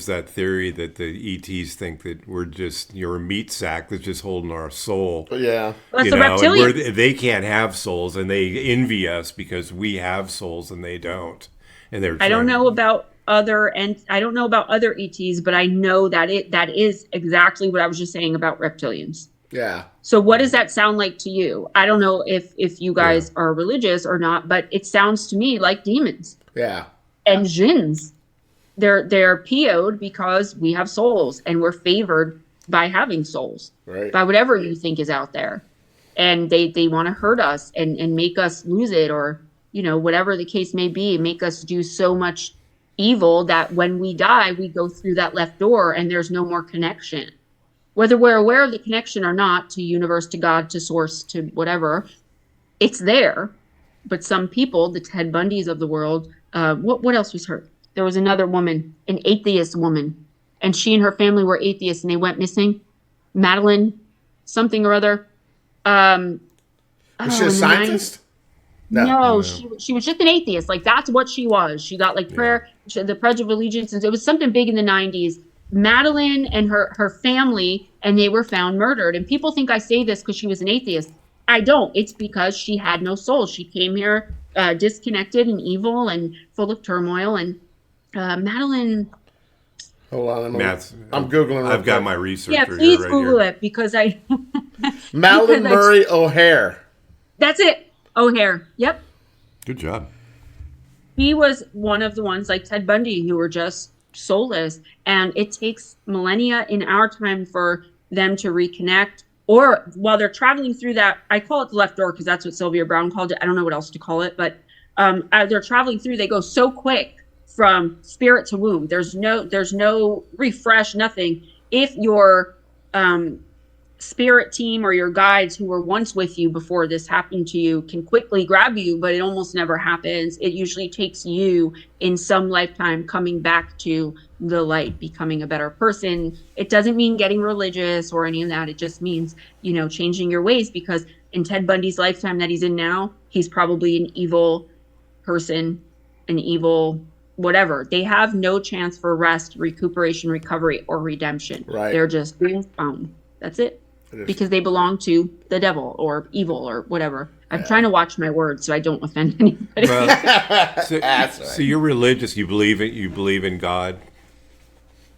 Speaker 2: that theory that the ETs think that we're just, you're a meat sack that's just holding our soul.
Speaker 4: Yeah.
Speaker 3: Well, that's the reptilians.
Speaker 2: They can't have souls, and they envy us because we have souls and they don't. And they're.
Speaker 3: I don't know about other ETs, but I know that that is exactly what I was just saying about reptilians.
Speaker 4: Yeah.
Speaker 3: So what does that sound like to you? I don't know if you guys are religious or not, but it sounds to me like demons.
Speaker 4: Yeah.
Speaker 3: And jinns. They're PO'd because we have souls and we're favored by having souls.
Speaker 4: Right.
Speaker 3: By whatever you think is out there. And they want to hurt us and make us lose it, or, whatever the case may be, make us do so much evil that when we die, we go through that left door and there's no more connection. Whether we're aware of the connection or not, to universe, to God, to source, to whatever, it's there. But some people, the Ted Bundys of the world, what else was hurt? There was another woman, an atheist woman, and she and her family were atheists and they went missing. Madeline, something or other.
Speaker 4: Was she a scientist?
Speaker 3: No. She was just an atheist. Like, that's what she was. She got prayer, the Pledge of Allegiance. It was something big in the 90s. Madeline and her family, and they were found murdered. And people think I say this because she was an atheist. I don't. It's because she had no soul. She came here disconnected and evil and full of turmoil. And Madeline.
Speaker 4: Hold on, I'm Googling.
Speaker 2: I've got my research.
Speaker 3: Yeah, please Google it, because I.
Speaker 4: Madeline Murray O'Hare.
Speaker 3: That's it. O'Hare. Yep.
Speaker 2: Good job.
Speaker 3: He was one of the ones like Ted Bundy who were just soulless. And it takes millennia in our time for them to reconnect. Or while they're traveling through that, I call it the left door because that's what Sylvia Browne called it. I don't know what else to call it. But as they're traveling through, they go so quick from spirit to womb. There's no refresh, nothing. If your spirit team or your guides who were once with you before this happened to you can quickly grab you, but it almost never happens. It usually takes you in some lifetime coming back to the light, becoming a better person. It doesn't mean getting religious or any of that. It just means, changing your ways, because in Ted Bundy's lifetime that he's in now, he's probably an evil person, an evil whatever. They have no chance for rest, recuperation, recovery, or redemption.
Speaker 4: Right.
Speaker 3: They're just being found. That's it. because they belong to the devil or evil or whatever. I'm trying to watch my words so I don't offend anybody.
Speaker 2: Well,
Speaker 4: That's right.
Speaker 2: so you're religious. You believe it. You believe in God.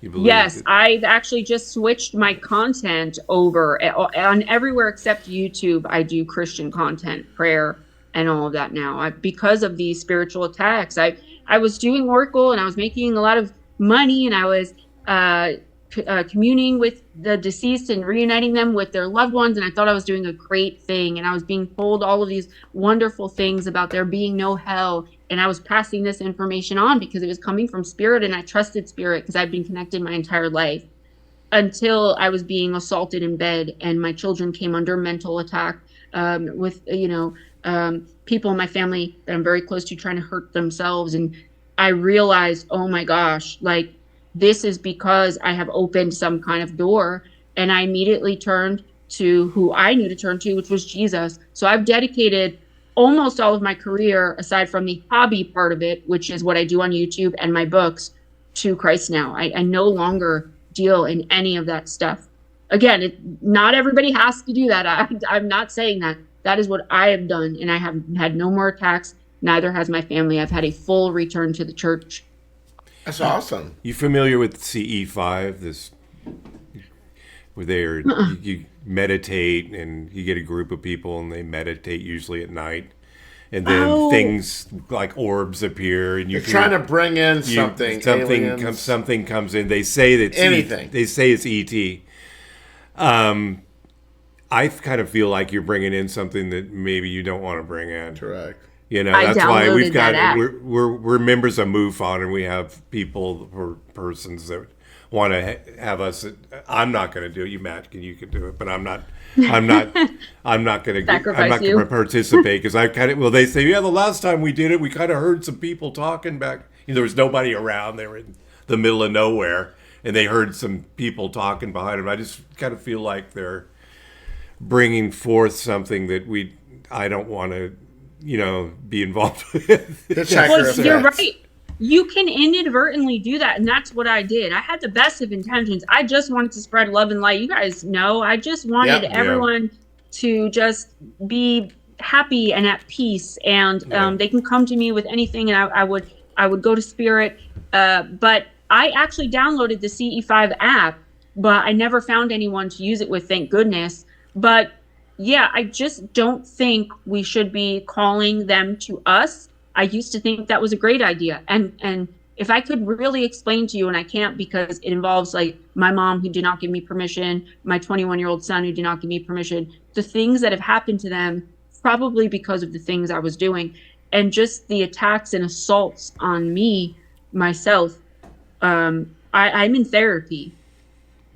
Speaker 2: You believe
Speaker 3: Yes,
Speaker 2: it.
Speaker 3: I've actually just switched my content over on everywhere except YouTube. I do Christian content, prayer, and all of that now. Because of these spiritual attacks, I was doing Oracle and I was making a lot of money, and I was communing with the deceased and reuniting them with their loved ones, and I thought I was doing a great thing, and I was being told all of these wonderful things about there being no hell, and I was passing this information on because it was coming from Spirit, and I trusted Spirit because I've been connected my entire life, until I was being assaulted in bed, and my children came under mental attack with people in my family that I'm very close to trying to hurt themselves. And I realized, oh my gosh, like, this is because I have opened some kind of door. And I immediately turned to who I knew to turn to, which was Jesus. So I've dedicated almost all of my career, aside from the hobby part of it, which is what I do on YouTube and my books, to Christ now. I no longer deal in any of that stuff. Again, not everybody has to do that. I'm not saying that. That is what I have done, and I have had no more attacks. Neither has my family. I've had a full return to the church.
Speaker 4: That's awesome.
Speaker 2: You familiar with CE5? This where you meditate and you get a group of people and they meditate usually at night, and then things like orbs appear and
Speaker 4: You're trying to bring in something.
Speaker 2: Something comes in. They say that
Speaker 4: anything.
Speaker 2: They say it's ET. I kind of feel like you're bringing in something that maybe you don't want to bring in.
Speaker 4: Correct.
Speaker 2: You know,
Speaker 3: I
Speaker 2: that's why we've
Speaker 3: downloaded
Speaker 2: got
Speaker 3: that app.
Speaker 2: we're members of MUFON, and we have people or persons that want to have us. I'm not going to do it. You, Matt, you can do it, but I'm not going to participate because I kind of. Well, they say, yeah, the last time we did it, we kind of heard some people talking back. There was nobody around. They were in the middle of nowhere, and they heard some people talking behind them. I just kind of feel like they're bringing forth something that I don't want to, be involved with.
Speaker 3: Well, you're right. You can inadvertently do that, and that's what I did. I had the best of intentions. I just wanted to spread love and light. You guys know, I just wanted everyone to just be happy and at peace, and they can come to me with anything, and I would go to Spirit. But I actually downloaded the CE5 app, but I never found anyone to use it with, thank goodness. But yeah, I just don't think we should be calling them to us. I used to think that was a great idea. And if I could really explain to you, and I can't because it involves like my mom who did not give me permission, my 21-year-old son who did not give me permission, the things that have happened to them, probably because of the things I was doing, and just the attacks and assaults on me, myself. I'm in therapy,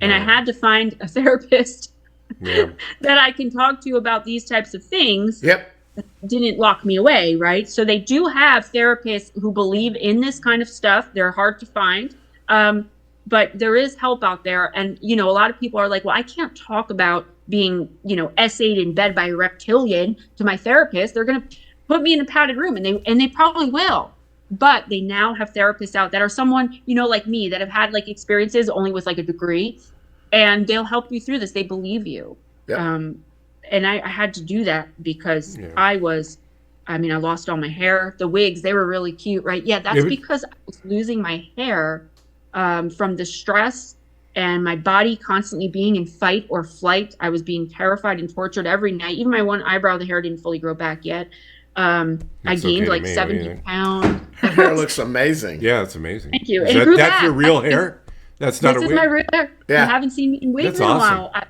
Speaker 3: and I had to find a therapist that I can talk to about these types of things.
Speaker 4: Yep.
Speaker 3: Didn't lock me away, right? So they do have therapists who believe in this kind of stuff. They're hard to find, but there is help out there. And a lot of people are like, well, I can't talk about being essayed in bed by a reptilian to my therapist. They're going to put me in a padded room, and they probably will. But they now have therapists out that are someone like me, that have had like experiences only with like a degree, and they'll help you through this. They believe you. Yep. And I had to do that because I lost all my hair. The wigs, they were really cute, right? Yeah, that's because I was losing my hair from the stress and my body constantly being in fight or flight. I was being terrified and tortured every night. Even my one eyebrow, the hair didn't fully grow back yet. I gained like 70 pounds.
Speaker 4: Your hair looks amazing.
Speaker 2: Yeah, it's amazing.
Speaker 3: Thank you.
Speaker 2: That's your real hair? That's not a wig?
Speaker 3: This is my real hair.
Speaker 4: Yeah.
Speaker 3: You haven't seen me in wigs in a
Speaker 2: awesome.
Speaker 3: while.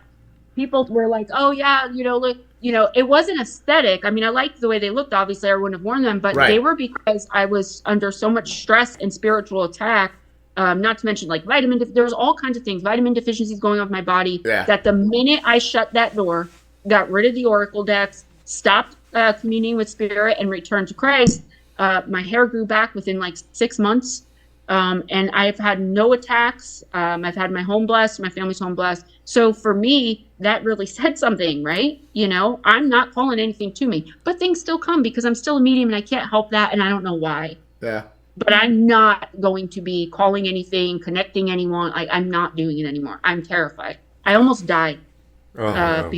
Speaker 3: People were like, oh yeah, look, it wasn't aesthetic. I mean, I liked the way they looked. Obviously, I wouldn't have worn them, but they were because I was under so much stress and spiritual attack. Not to mention like there was all kinds of things, vitamin deficiencies going off my body. Yeah. That the minute I shut that door, got rid of the Oracle decks, stopped communing with Spirit, and returned to Christ, my hair grew back within like 6 months. And I've had no attacks. I've had my home blessed, my family's home blessed. So for me, that really said something, right? I'm not calling anything to me, but things still come because I'm still a medium and I can't help that. And I don't know why.
Speaker 4: Yeah.
Speaker 3: But I'm not going to be calling anything, connecting anyone. I'm not doing it anymore. I'm terrified. I almost died.
Speaker 2: no.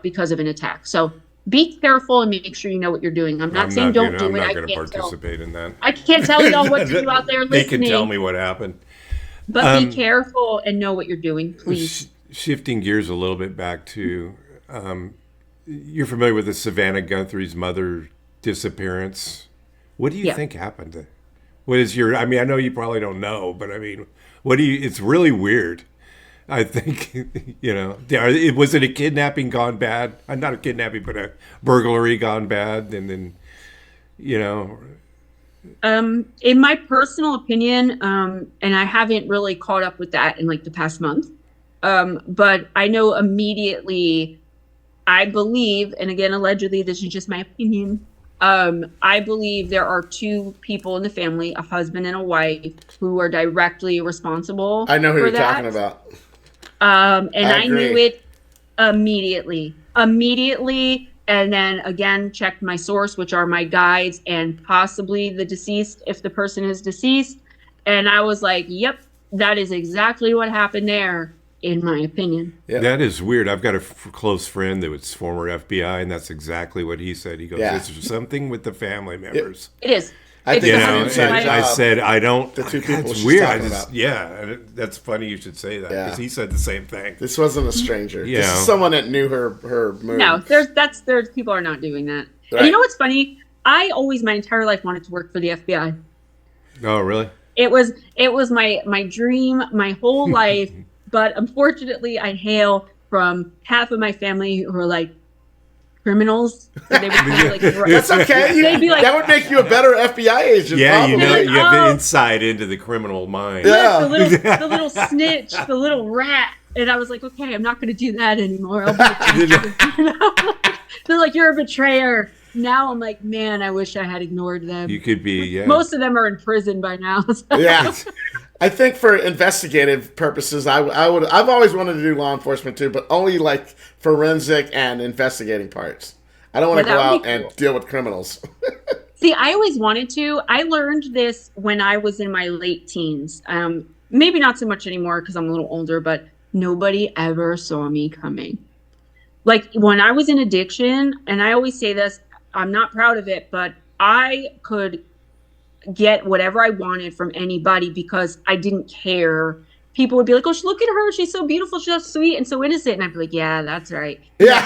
Speaker 3: Because of an attack. So be careful and make sure you know what you're doing. I'm not saying don't do
Speaker 2: I'm
Speaker 3: it.
Speaker 2: not going to participate in that.
Speaker 3: I can't tell y'all what to do out there
Speaker 2: They
Speaker 3: listening.
Speaker 2: can tell me what happened.
Speaker 3: But be careful and know what you're doing, please.
Speaker 2: Shifting gears a little bit back to, you're familiar with the Savannah Guthrie's mother disappearance. What do you think happened? What is your, I mean, I know you probably don't know, but I mean, it's really weird. I think, was it a kidnapping gone bad? Not a kidnapping, but a burglary gone bad. And then,
Speaker 3: in my personal opinion, and I haven't really caught up with that in like the past month, but I know immediately, I believe, and again, allegedly, this is just my opinion. I believe there are two people in the family, a husband and a wife, who are directly responsible.
Speaker 4: I know who you're talking about.
Speaker 3: And I knew it immediately. And then again, checked my source, which are my guides and possibly the deceased, if the person is deceased. And I was like, yep, that is exactly what happened there, in my opinion.
Speaker 2: Yep. That is weird. I've got a close friend that was former FBI, and that's exactly what he said. He goes, "There's something with the family members."
Speaker 3: It is.
Speaker 4: I think
Speaker 2: I said, I don't.
Speaker 4: The two people
Speaker 2: it's
Speaker 4: she's
Speaker 2: weird.
Speaker 4: talking about.
Speaker 2: Yeah, that's funny you should say that because he said the same thing.
Speaker 4: This wasn't a stranger. This is someone that knew her move.
Speaker 3: No, there's people are not doing that. Right. And you know what's funny? I always my entire life wanted to work for the FBI.
Speaker 2: Oh, really?
Speaker 3: It was my dream my whole life, but unfortunately, I hail from half of my family who are like criminals. So they would be like,
Speaker 4: that's okay. They'd be like, that would make you a better FBI agent.
Speaker 2: Yeah,
Speaker 4: probably.
Speaker 2: You have the insight into the criminal mind.
Speaker 3: Yeah, the little snitch, the little rat. And I was like, okay, I'm not going to do that anymore. I'll be They're like, you're a betrayer. Now I'm like, man, I wish I had ignored them.
Speaker 2: You could be,
Speaker 3: Most of them are in prison by now. So.
Speaker 4: Yeah. I think for investigative purposes, I've always wanted to do law enforcement too, but only like forensic and investigating parts. I don't want to go out and deal with criminals.
Speaker 3: See, I always wanted to. I learned this when I was in my late teens. Maybe not so much anymore because I'm a little older, but nobody ever saw me coming. Like when I was in addiction, and I always say this, I'm not proud of it, but I could get whatever I wanted from anybody because I didn't care. People would be like, oh, look at her. She's so beautiful. She's so sweet and so innocent. And I'd be like, yeah, that's right.
Speaker 2: Yeah.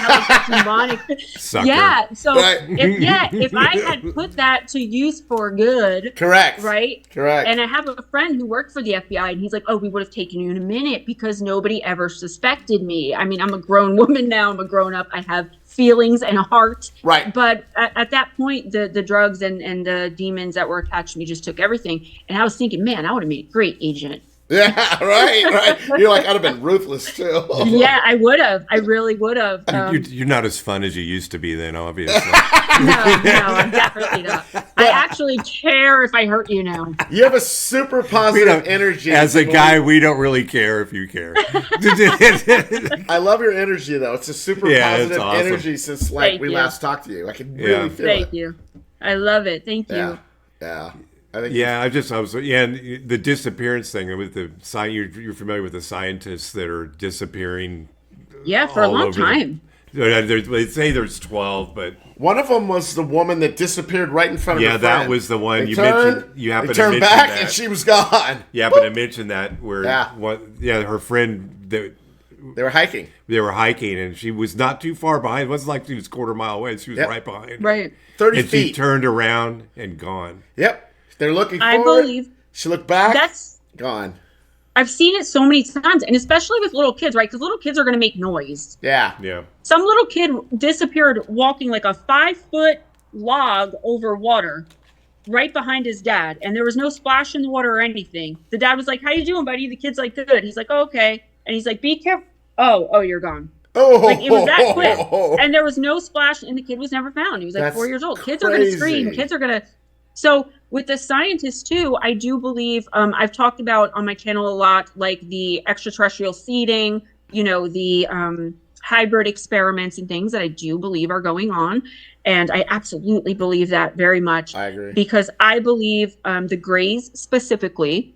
Speaker 3: Yeah. So if I had put that to use for good.
Speaker 4: Correct.
Speaker 3: Right.
Speaker 4: Correct.
Speaker 3: And I have a friend who worked for the FBI and he's like, oh, we would have taken you in a minute because nobody ever suspected me. I mean, I'm a grown woman now. I'm a grown up. I have feelings and a heart.
Speaker 4: Right.
Speaker 3: But at that point, the drugs and the demons that were attached to me just took everything. And I was thinking, man, I would have made a great agent.
Speaker 4: Yeah, right. You're like, I'd have been ruthless too.
Speaker 3: Yeah, I would have. I really would have.
Speaker 2: You're not as fun as you used to be then, obviously.
Speaker 3: No, I'm definitely not. I actually care if I hurt you now.
Speaker 4: You have a super positive energy.
Speaker 2: As a guy, we don't really care if you care.
Speaker 4: I love your energy, though. It's a super positive
Speaker 2: awesome.
Speaker 4: energy since we last talked to you. I can really feel it.
Speaker 3: Thank you. I love it. Thank you.
Speaker 4: Yeah.
Speaker 2: And the disappearance thing with the you're familiar with the scientists that are disappearing.
Speaker 3: Yeah, for a long time.
Speaker 2: They say there's 12, but
Speaker 4: one of them was the woman that disappeared right in front of her friend.
Speaker 2: Yeah, that was the one you mentioned. You happened to mention
Speaker 4: back
Speaker 2: that.
Speaker 4: And she was gone.
Speaker 2: You happened to mention that where her friend
Speaker 4: they were hiking.
Speaker 2: They were hiking, and she was not too far behind. It wasn't like she was a quarter mile away. She was right behind.
Speaker 3: Right.
Speaker 4: 30
Speaker 2: and
Speaker 4: feet.
Speaker 2: And she turned around and gone.
Speaker 4: Yep. They're looking forward.
Speaker 3: I believe.
Speaker 4: She looked back. Gone.
Speaker 3: I've seen it so many times, and especially with little kids, right? Because little kids are going to make noise.
Speaker 4: Yeah.
Speaker 3: Some little kid disappeared walking like a 5-foot log over water right behind his dad, and there was no splash in the water or anything. The dad was like, how you doing, buddy? The kid's like, good. He's like, oh, okay. And he's like, be careful. Oh, you're gone.
Speaker 4: Oh,
Speaker 3: like it was that quick. And there was no splash, and the kid was never found. He was like 4 years old. Kids are going to scream. Kids are going to... So with the scientists too, I do believe, I've talked about on my channel a lot, like the extraterrestrial seeding, the hybrid experiments and things that I do believe are going on. And I absolutely believe that very much.
Speaker 4: I agree.
Speaker 3: Because I believe the Greys specifically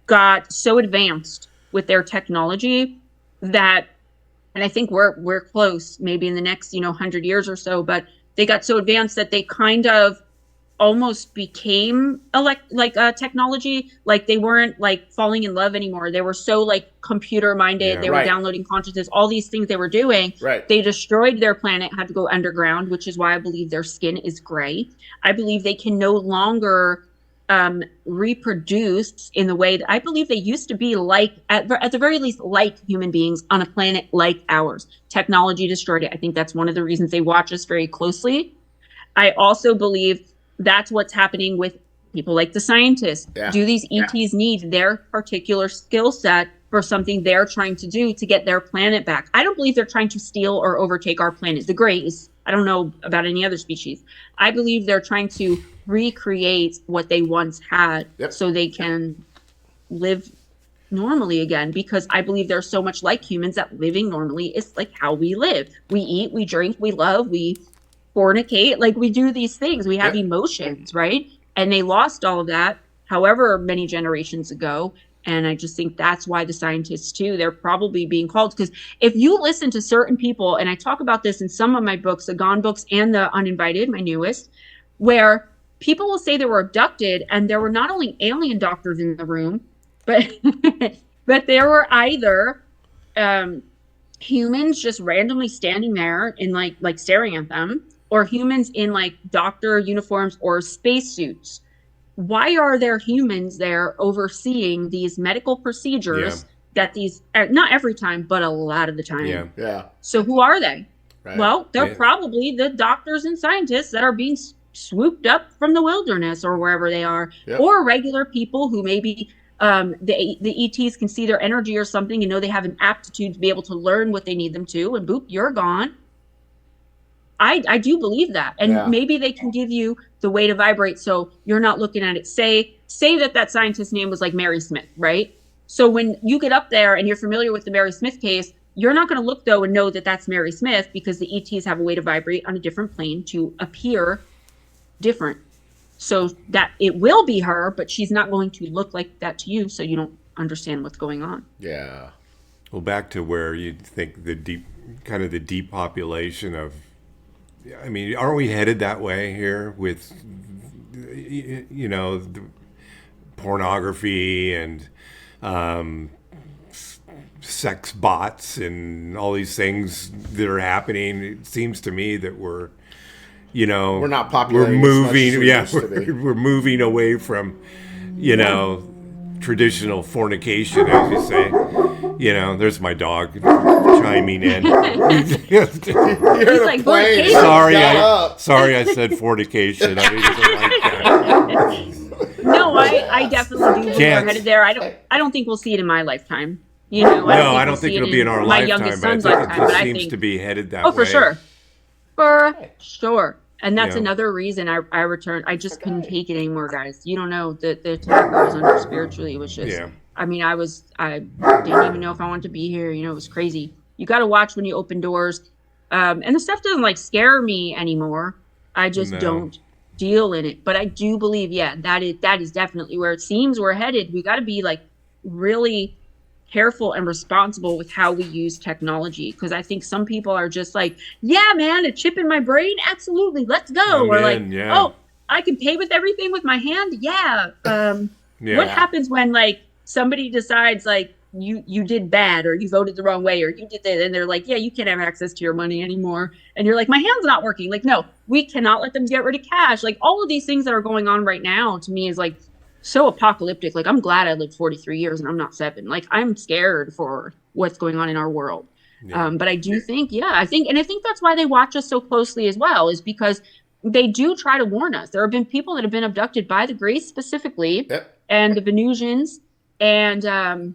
Speaker 3: got so advanced with their technology that And I think we're close, maybe in the next 100 years or so. But they got so advanced that they kind of almost became technology. Like they weren't like falling in love anymore. They were so like computer minded.
Speaker 2: Yeah.
Speaker 3: They were downloading consciousness, all these things they were doing.
Speaker 4: Right.
Speaker 3: They destroyed their planet, had to go underground, which is why I believe their skin is gray. I believe they can no longer reproduce in the way that I believe they used to be, like at the very least like human beings on a planet like ours. Technology destroyed it. I think that's one of the reasons they watch us very closely. I also believe that's what's happening with people like the scientists.
Speaker 4: Yeah.
Speaker 3: Do these ETs need their particular skill set for something they're trying to do to get their planet back? I don't believe they're trying to steal or overtake our planet. The Greys, I don't know about any other species. I believe they're trying to recreate what they once had so they can live normally again, because I believe they're so much like humans that living normally is like how we live. We eat, we drink, we love, we fornicate, like we do these things. We have emotions, right? And they lost all of that however many generations ago. And I just think that's why the scientists too, they're probably being called. Because if you listen to certain people, and I talk about this in some of my books, the Gone books and the Uninvited, my newest, where people will say they were abducted and there were not only alien doctors in the room, but but there were either humans just randomly standing there and like staring at them, or humans in like doctor uniforms or spacesuits. Why are there humans there overseeing these medical procedures that these, not every time, but a lot of the time?
Speaker 4: Yeah.
Speaker 3: So who are they?
Speaker 4: Right.
Speaker 3: Well, they're probably the doctors and scientists that are being swooped up from the wilderness or wherever they are, or regular people who maybe the ETs can see their energy or something and know they have an aptitude to be able to learn what they need them to, and boop, you're gone. I do believe that. And maybe they can give you the way to vibrate so you're not looking at it. Say that scientist's name was like Mary Smith, right? So when you get up there and you're familiar with the Mary Smith case, you're not going to look though and know that that's Mary Smith, because the ETs have a way to vibrate on a different plane to appear different. So that it will be her, but she's not going to look like that to you, so you don't understand what's going on.
Speaker 4: Yeah.
Speaker 2: Well, back to where you think the depopulation of, I mean, aren't we headed that way here with, the pornography and sex bots and all these things that are happening? It seems to me that we're not populating. We're moving. We're moving away from, traditional fornication, as you say. There's my dog chiming in.
Speaker 3: He's like,
Speaker 2: sorry, I said fornication. I didn't like that.
Speaker 3: No, I definitely do think we're headed there. I don't think we'll see it in my lifetime.
Speaker 2: I don't think it'll be in our lifetime, but I think it seems to be headed that way.
Speaker 3: Oh, for sure. For sure. And that's another reason I returned. I just couldn't take it anymore, guys. You don't know the attack I was under spiritually was just, I mean, I didn't even know if I wanted to be here. It was crazy. You got to watch when you open doors. And the stuff doesn't like scare me anymore. I just don't deal in it. But I do believe, that is definitely where it seems we're headed. We got to be like really careful and responsible with how we use technology, because I think some people are just like, yeah, man, a chip in my brain, absolutely, let's go. Or oh, I can pay with everything with my hand. What happens when like somebody decides like you did bad, or you voted the wrong way, or you did that, and they're like, yeah, you can't have access to your money anymore, and you're like, my hand's not working. Like, no, we cannot let them get rid of cash. Like, all of these things that are going on right now to me is like so apocalyptic. Like, I'm glad I lived 43 years and I'm not 7. Like, I'm scared for what's going on in our world. But I do think, I think that's why they watch us so closely as well, is because they do try to warn us. There have been people that have been abducted by the Greys specifically, and the Venusians, and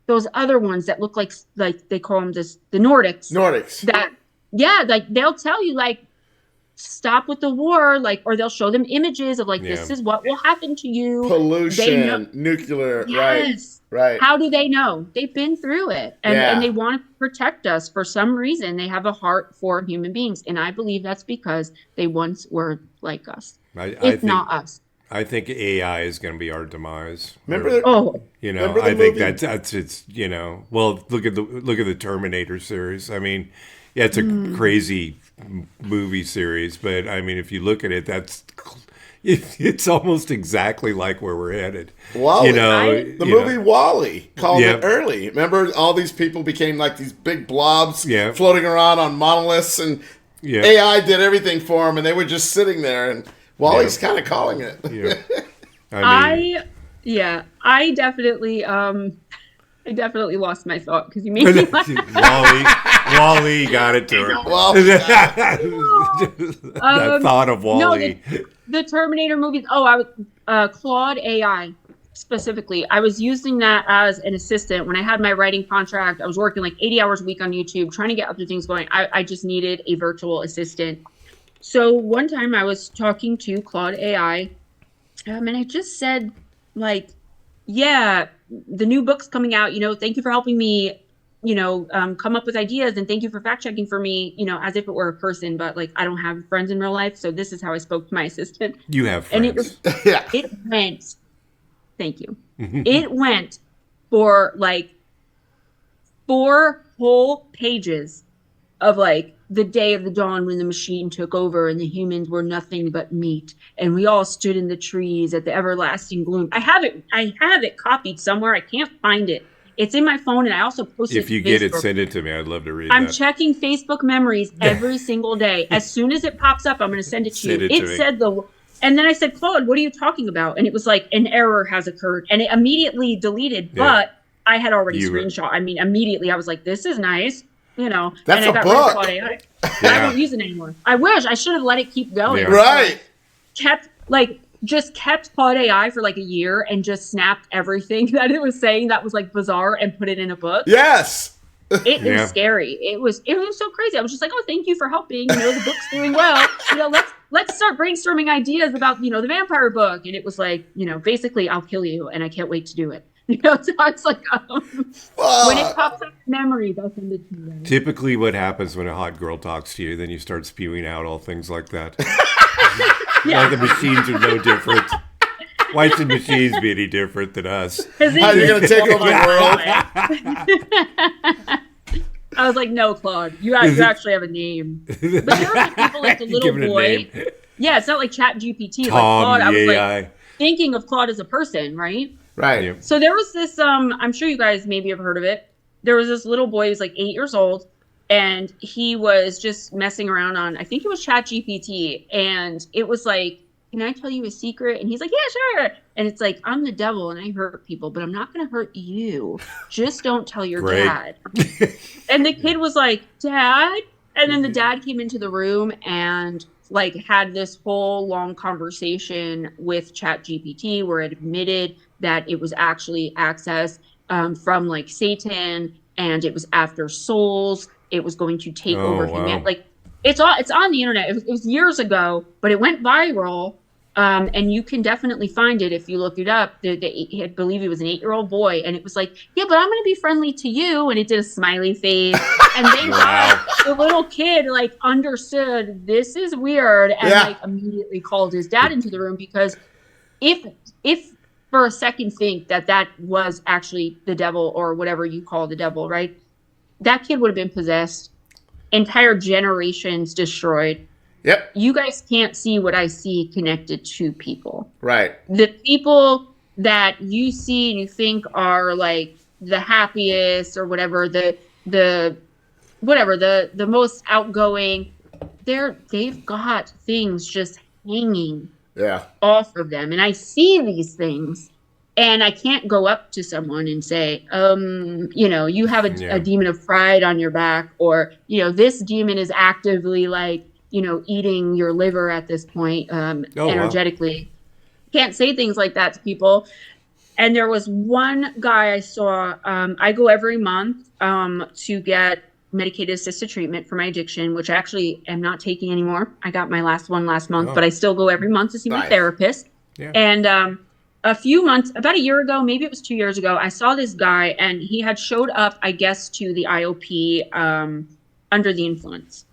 Speaker 3: those other ones that look like they call them the Nordics. That, like they'll tell you like, stop with the war, like, or they'll show them images of like, this is what will happen to you.
Speaker 4: Pollution, nuclear, right.
Speaker 3: How do they know? They've been through it, and they want to protect us for some reason. They have a heart for human beings, and I believe that's because they once were like us, not us.
Speaker 2: I think AI is going to be our demise.
Speaker 4: Remember the,
Speaker 3: Oh,
Speaker 2: You know,
Speaker 4: Remember the
Speaker 2: I think
Speaker 4: movie?
Speaker 2: that's it's well, look at the Terminator series. I mean, yeah, it's a crazy movie series, but I mean, if you look at it, it's almost exactly like where we're headed.
Speaker 4: Wall-E. The
Speaker 2: You
Speaker 4: movie
Speaker 2: know,
Speaker 4: Wall-E called
Speaker 2: Yeah.
Speaker 4: it early. Remember, all these people became like these big blobs
Speaker 2: Yeah.
Speaker 4: floating around on monoliths, and
Speaker 2: Yeah.
Speaker 4: AI did everything for them, and they were just sitting there. And Wally's kind of calling it.
Speaker 2: Yeah. I mean,
Speaker 3: I definitely lost my thought because you made me laugh.
Speaker 2: Wally got it to her.
Speaker 4: Well,
Speaker 2: That thought of Wally.
Speaker 3: No, the Terminator movies. Oh, I was Claude AI specifically. I was using that as an assistant when I had my writing contract. I was working like 80 hours a week on YouTube, trying to get other things going. I just needed a virtual assistant. So one time I was talking to Claude AI, and I just said, like, yeah, the new book's coming out. Thank you for helping me. Come up with ideas, and thank you for fact checking for me. As if it were a person, but like I don't have friends in real life, so this is how I spoke to my assistant.
Speaker 2: You have friends.
Speaker 3: And it was,
Speaker 4: yeah.
Speaker 3: it went. Thank you. It went for like 4 whole pages of like the day of the dawn when the machine took over and the humans were nothing but meat, and we all stood in the trees at the everlasting gloom. I have it copied somewhere. I can't find it. It's in my phone, and I also posted it
Speaker 2: If you
Speaker 3: to
Speaker 2: get it,
Speaker 3: Facebook.
Speaker 2: send it to me. I'd love to read
Speaker 3: I'm
Speaker 2: that.
Speaker 3: checking Facebook memories every single day. As soon as it pops up, I'm going to send it to
Speaker 2: Send
Speaker 3: you.
Speaker 2: it to me.
Speaker 3: Said and then I said, Claude, what are you talking about? And it was like, an error has occurred, and it immediately deleted.
Speaker 2: Yeah.
Speaker 3: But I had already
Speaker 2: You were-
Speaker 3: screenshot. I mean, immediately I was like, this is nice,
Speaker 4: That's
Speaker 3: and I
Speaker 4: a
Speaker 3: got
Speaker 4: book.
Speaker 3: rid of Claude AI. I
Speaker 2: Yeah.
Speaker 3: don't use it anymore. I wish I should have let it keep going.
Speaker 2: Yeah.
Speaker 4: Right.
Speaker 3: Kept Claude AI for like a year and just snapped everything that it was saying that was like bizarre and put it in a book.
Speaker 4: Yes.
Speaker 3: It
Speaker 2: Yeah.
Speaker 3: was scary. It was so crazy. I was just like, oh, thank you for helping. The book's doing well. Let's start brainstorming ideas about, the vampire book. And it was like, basically I'll kill you and I can't wait to do it. So it's like, when it pops up in memories, I'll send it to you guys.
Speaker 2: Typically, what happens when a hot girl talks to you, then you start spewing out all things like that.
Speaker 3: Yeah.
Speaker 2: Like the machines are no different. Why should machines be any different than us?
Speaker 4: How you're going to take over the world?
Speaker 3: I was like, no, Claude, you actually have a name. But there were like people like the little
Speaker 2: Give it a
Speaker 3: boy.
Speaker 2: name.
Speaker 3: Yeah, it's not like Chat GPT. Like
Speaker 2: Tom,
Speaker 3: Claude, I was
Speaker 2: the
Speaker 3: like
Speaker 2: AI.
Speaker 3: thinking of Claude as a person, right?
Speaker 4: Right.
Speaker 2: Yeah.
Speaker 3: So there was this, I'm sure you guys maybe have heard of it. There was this little boy who was like 8 years old, and he was just messing around on, I think it was Chat GPT, and it was like, can I tell you a secret? And he's like, yeah, sure. And it's like, I'm the devil and I hurt people, but I'm not going to hurt you. Just don't tell your
Speaker 2: Great.
Speaker 3: dad. And the kid was like, Dad? And then the dad came into the room and like had this whole long conversation with Chat GPT where it admitted that it was actually access from like Satan, and it was after souls. It was going to take over
Speaker 2: wow.
Speaker 3: humanity. Like, it's on the internet. It was years ago, but it went viral. And you can definitely find it if you look it up. I believe he was an 8-year-old boy, and it was like, yeah, but I'm going to be friendly to you. And it did a smiley face. And thank God the little kid like understood this is weird, and like immediately called his dad into the room, because if for a second think that was actually the devil or whatever you call the devil, right? That kid would have been possessed. Entire generations destroyed.
Speaker 4: Yep.
Speaker 3: You guys can't see what I see connected to people.
Speaker 4: Right.
Speaker 3: The people that you see and you think are like the happiest or whatever, the most outgoing, they've got things just hanging off of them. And I see these things, and I can't go up to someone and say, you have a demon of pride on your back, or, this demon is actively like, eating your liver at this point, energetically. Wow. Can't say things like that to people. And there was one guy I saw, I go every month to get medicated assisted treatment for my addiction, which I actually am not taking anymore. I got my last one last month, but I still go every month to see my therapist. Yeah. And about a year ago, maybe it was 2 years ago, I saw this guy, and he had showed up, I guess, to the IOP under the influence.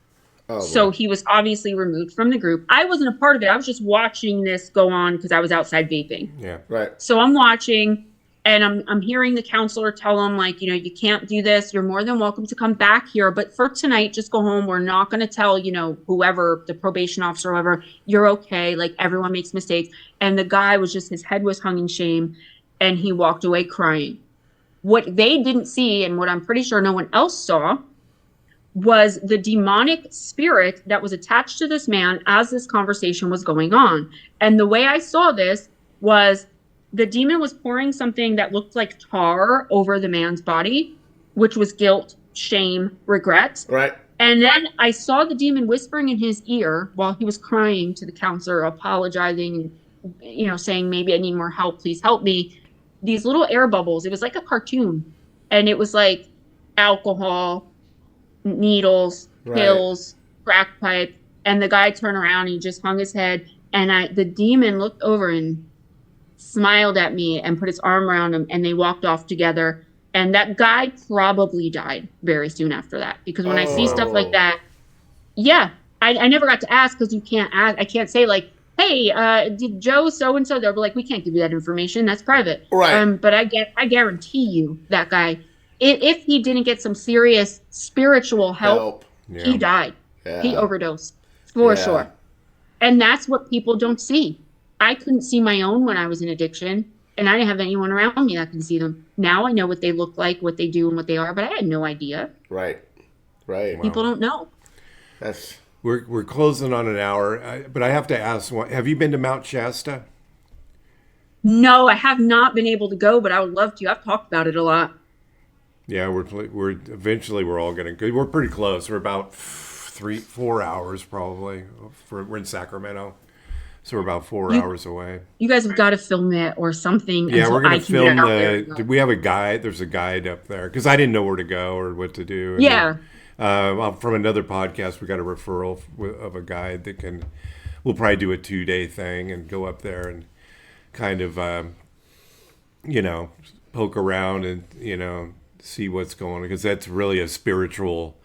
Speaker 3: So he was obviously removed from the group. I wasn't a part of it. I was just watching this go on because I was outside vaping.
Speaker 2: Yeah.
Speaker 4: Right.
Speaker 3: So I'm watching, and I'm hearing the counselor tell him, like, you know, you can't do this. You're more than welcome to come back here. But for tonight, just go home. We're not going to tell, you know, whoever, the probation officer or whoever, you're okay. Like, everyone makes mistakes. And the guy was just, his head was hung in shame, and he walked away crying. What they didn't see, and what I'm pretty sure no one else saw, was the demonic spirit that was attached to this man as this conversation was going on. And the way I saw this was the demon was pouring something that looked like tar over the man's body, which was guilt, shame, regret.
Speaker 4: Right.
Speaker 3: And then I saw the demon whispering in his ear while he was crying to the counselor, apologizing, you know, saying, maybe I need more help, please help me. These little air bubbles. It was like a cartoon. And it was like alcohol, needles, pills, crack pipe. And the guy turned around and he just hung his head. And the demon looked over and smiled at me and put his arm around him, and they walked off together. And that guy probably died very soon after that, because when I see stuff like that, I never got to ask, because you can't ask. I can't say, like, hey, did Joe so-and-so? They'll be like, we can't give you that information. That's private.
Speaker 4: Right.
Speaker 3: But I guarantee you that guy, if he didn't get some serious spiritual help. He died.
Speaker 4: Yeah.
Speaker 3: He overdosed for sure. And that's what people don't see. I couldn't see my own when I was in addiction, and I didn't have anyone around me that can see them. Now I know what they look like, what they do, and what they are, but I had no idea.
Speaker 4: Right. Right.
Speaker 3: People don't know.
Speaker 4: That's...
Speaker 2: We're closing on an hour, but I have to ask, have you been to Mount Shasta?
Speaker 3: No, I have not been able to go, but I would love to. I've talked about it a lot.
Speaker 2: Yeah, we're eventually we're all going to go. We're pretty close. We're about 3-4 hours probably. We're in Sacramento, so we're about 4 hours away.
Speaker 3: You guys have got to film it or something.
Speaker 2: Yeah, we're going to film we have a guide. There's a guide up there because I didn't know where to go or what to do. And from another podcast, we got a referral of a guide that we'll probably do a 2-day thing and go up there and kind of, poke around and, see what's going on, because that's really a spiritual,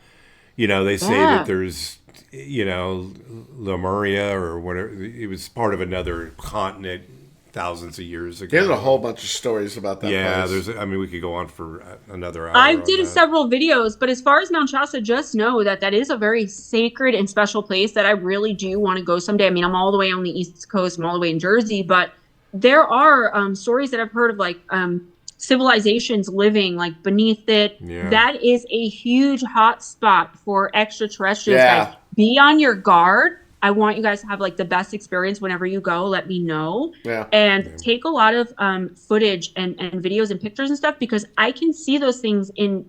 Speaker 2: they say that there's, Lemuria or whatever. It was part of another continent thousands of years ago.
Speaker 4: There's a whole bunch of stories about that place.
Speaker 2: we could go on for another hour.
Speaker 3: I did several videos, but as far as Mount Shasta, just know that is a very sacred and special place that I really do want to go someday. I mean, I'm all the way on the East Coast, I'm all the way in Jersey, but there are stories that I've heard of, like civilizations living like beneath it. Yeah. That is a huge hot spot for extraterrestrials. Guys, be on your guard. I want you guys to have like the best experience whenever you go. Let me know. And take a lot of footage and videos and pictures and stuff, because I can see those things in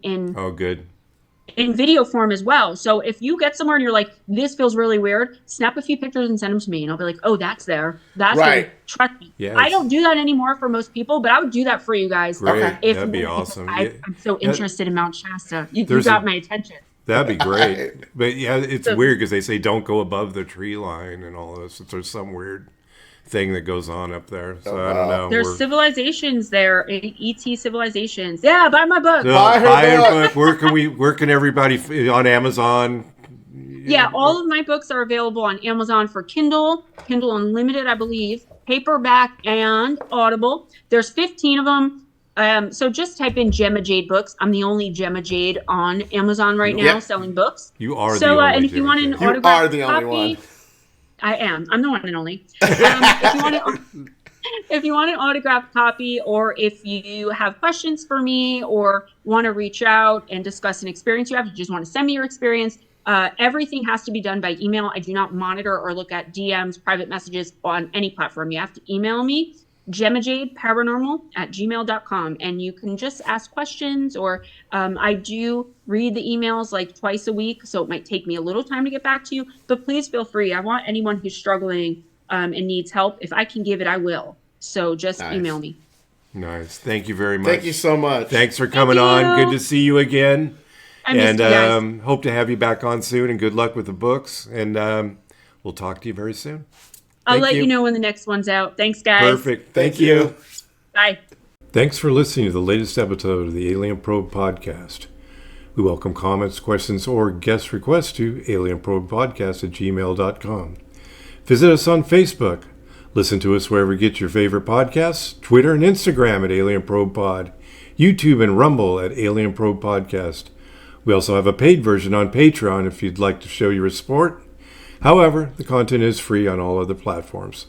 Speaker 3: video form as well. So if you get somewhere and you're like, this feels really weird, snap a few pictures and send them to me, and I'll be like, oh, that's there. That's right. Trust me. Yes. I don't do that anymore for most people, but I would do that for you guys.
Speaker 2: Great. That'd be awesome.
Speaker 3: I'm so interested in Mount Shasta. You got my attention.
Speaker 2: That'd be great. But yeah, it's weird because they say don't go above the tree line and all this. There's some weird thing that goes on up there. So I don't know.
Speaker 3: There's civilizations there, ET civilizations. Yeah, buy my book.
Speaker 2: Buy her book. Where can everybody on Amazon?
Speaker 3: Yeah, all of my books are available on Amazon for Kindle Unlimited, I believe, paperback and Audible. There's 15 of them. So just type in Gemma Jade books. I'm the only Gemma Jade on Amazon right now selling books.
Speaker 2: You are the only.
Speaker 3: And if you want an autograph,
Speaker 4: you are the only one.
Speaker 3: I am. I'm the one and only. If you want an autographed copy, or if you have questions for me or want to reach out and discuss an experience you have, you just want to send me your experience, everything has to be done by email. I do not monitor or look at DMs, private messages on any platform. You have to email me, GemmaJadeParanormal@gmail.com, and you can just ask questions, or I do read the emails like twice a week, so it might take me a little time to get back to you, but please feel free. I want anyone who's struggling and needs help. If I can give it, I will. So just email me.
Speaker 2: Nice. Thank you very much.
Speaker 4: Thank you so much.
Speaker 2: Thanks for coming on. Good to see you again.
Speaker 3: I missed you guys.
Speaker 2: Hope to have you back on soon, and good luck with the books, and we'll talk to you very soon.
Speaker 3: I'll let you know when the next one's out. Thanks, guys.
Speaker 2: Perfect. Thank you.
Speaker 3: Bye.
Speaker 2: Thanks for listening to the latest episode of the Alien Probe podcast. We welcome comments, questions, or guest requests to alienprobepodcast@gmail.com. Visit us on Facebook. Listen to us wherever you get your favorite podcasts, Twitter and Instagram at AlienProbePod, YouTube and Rumble at AlienProbe Podcast. We also have a paid version on Patreon if you'd like to show your support. However, the content is free on all other platforms.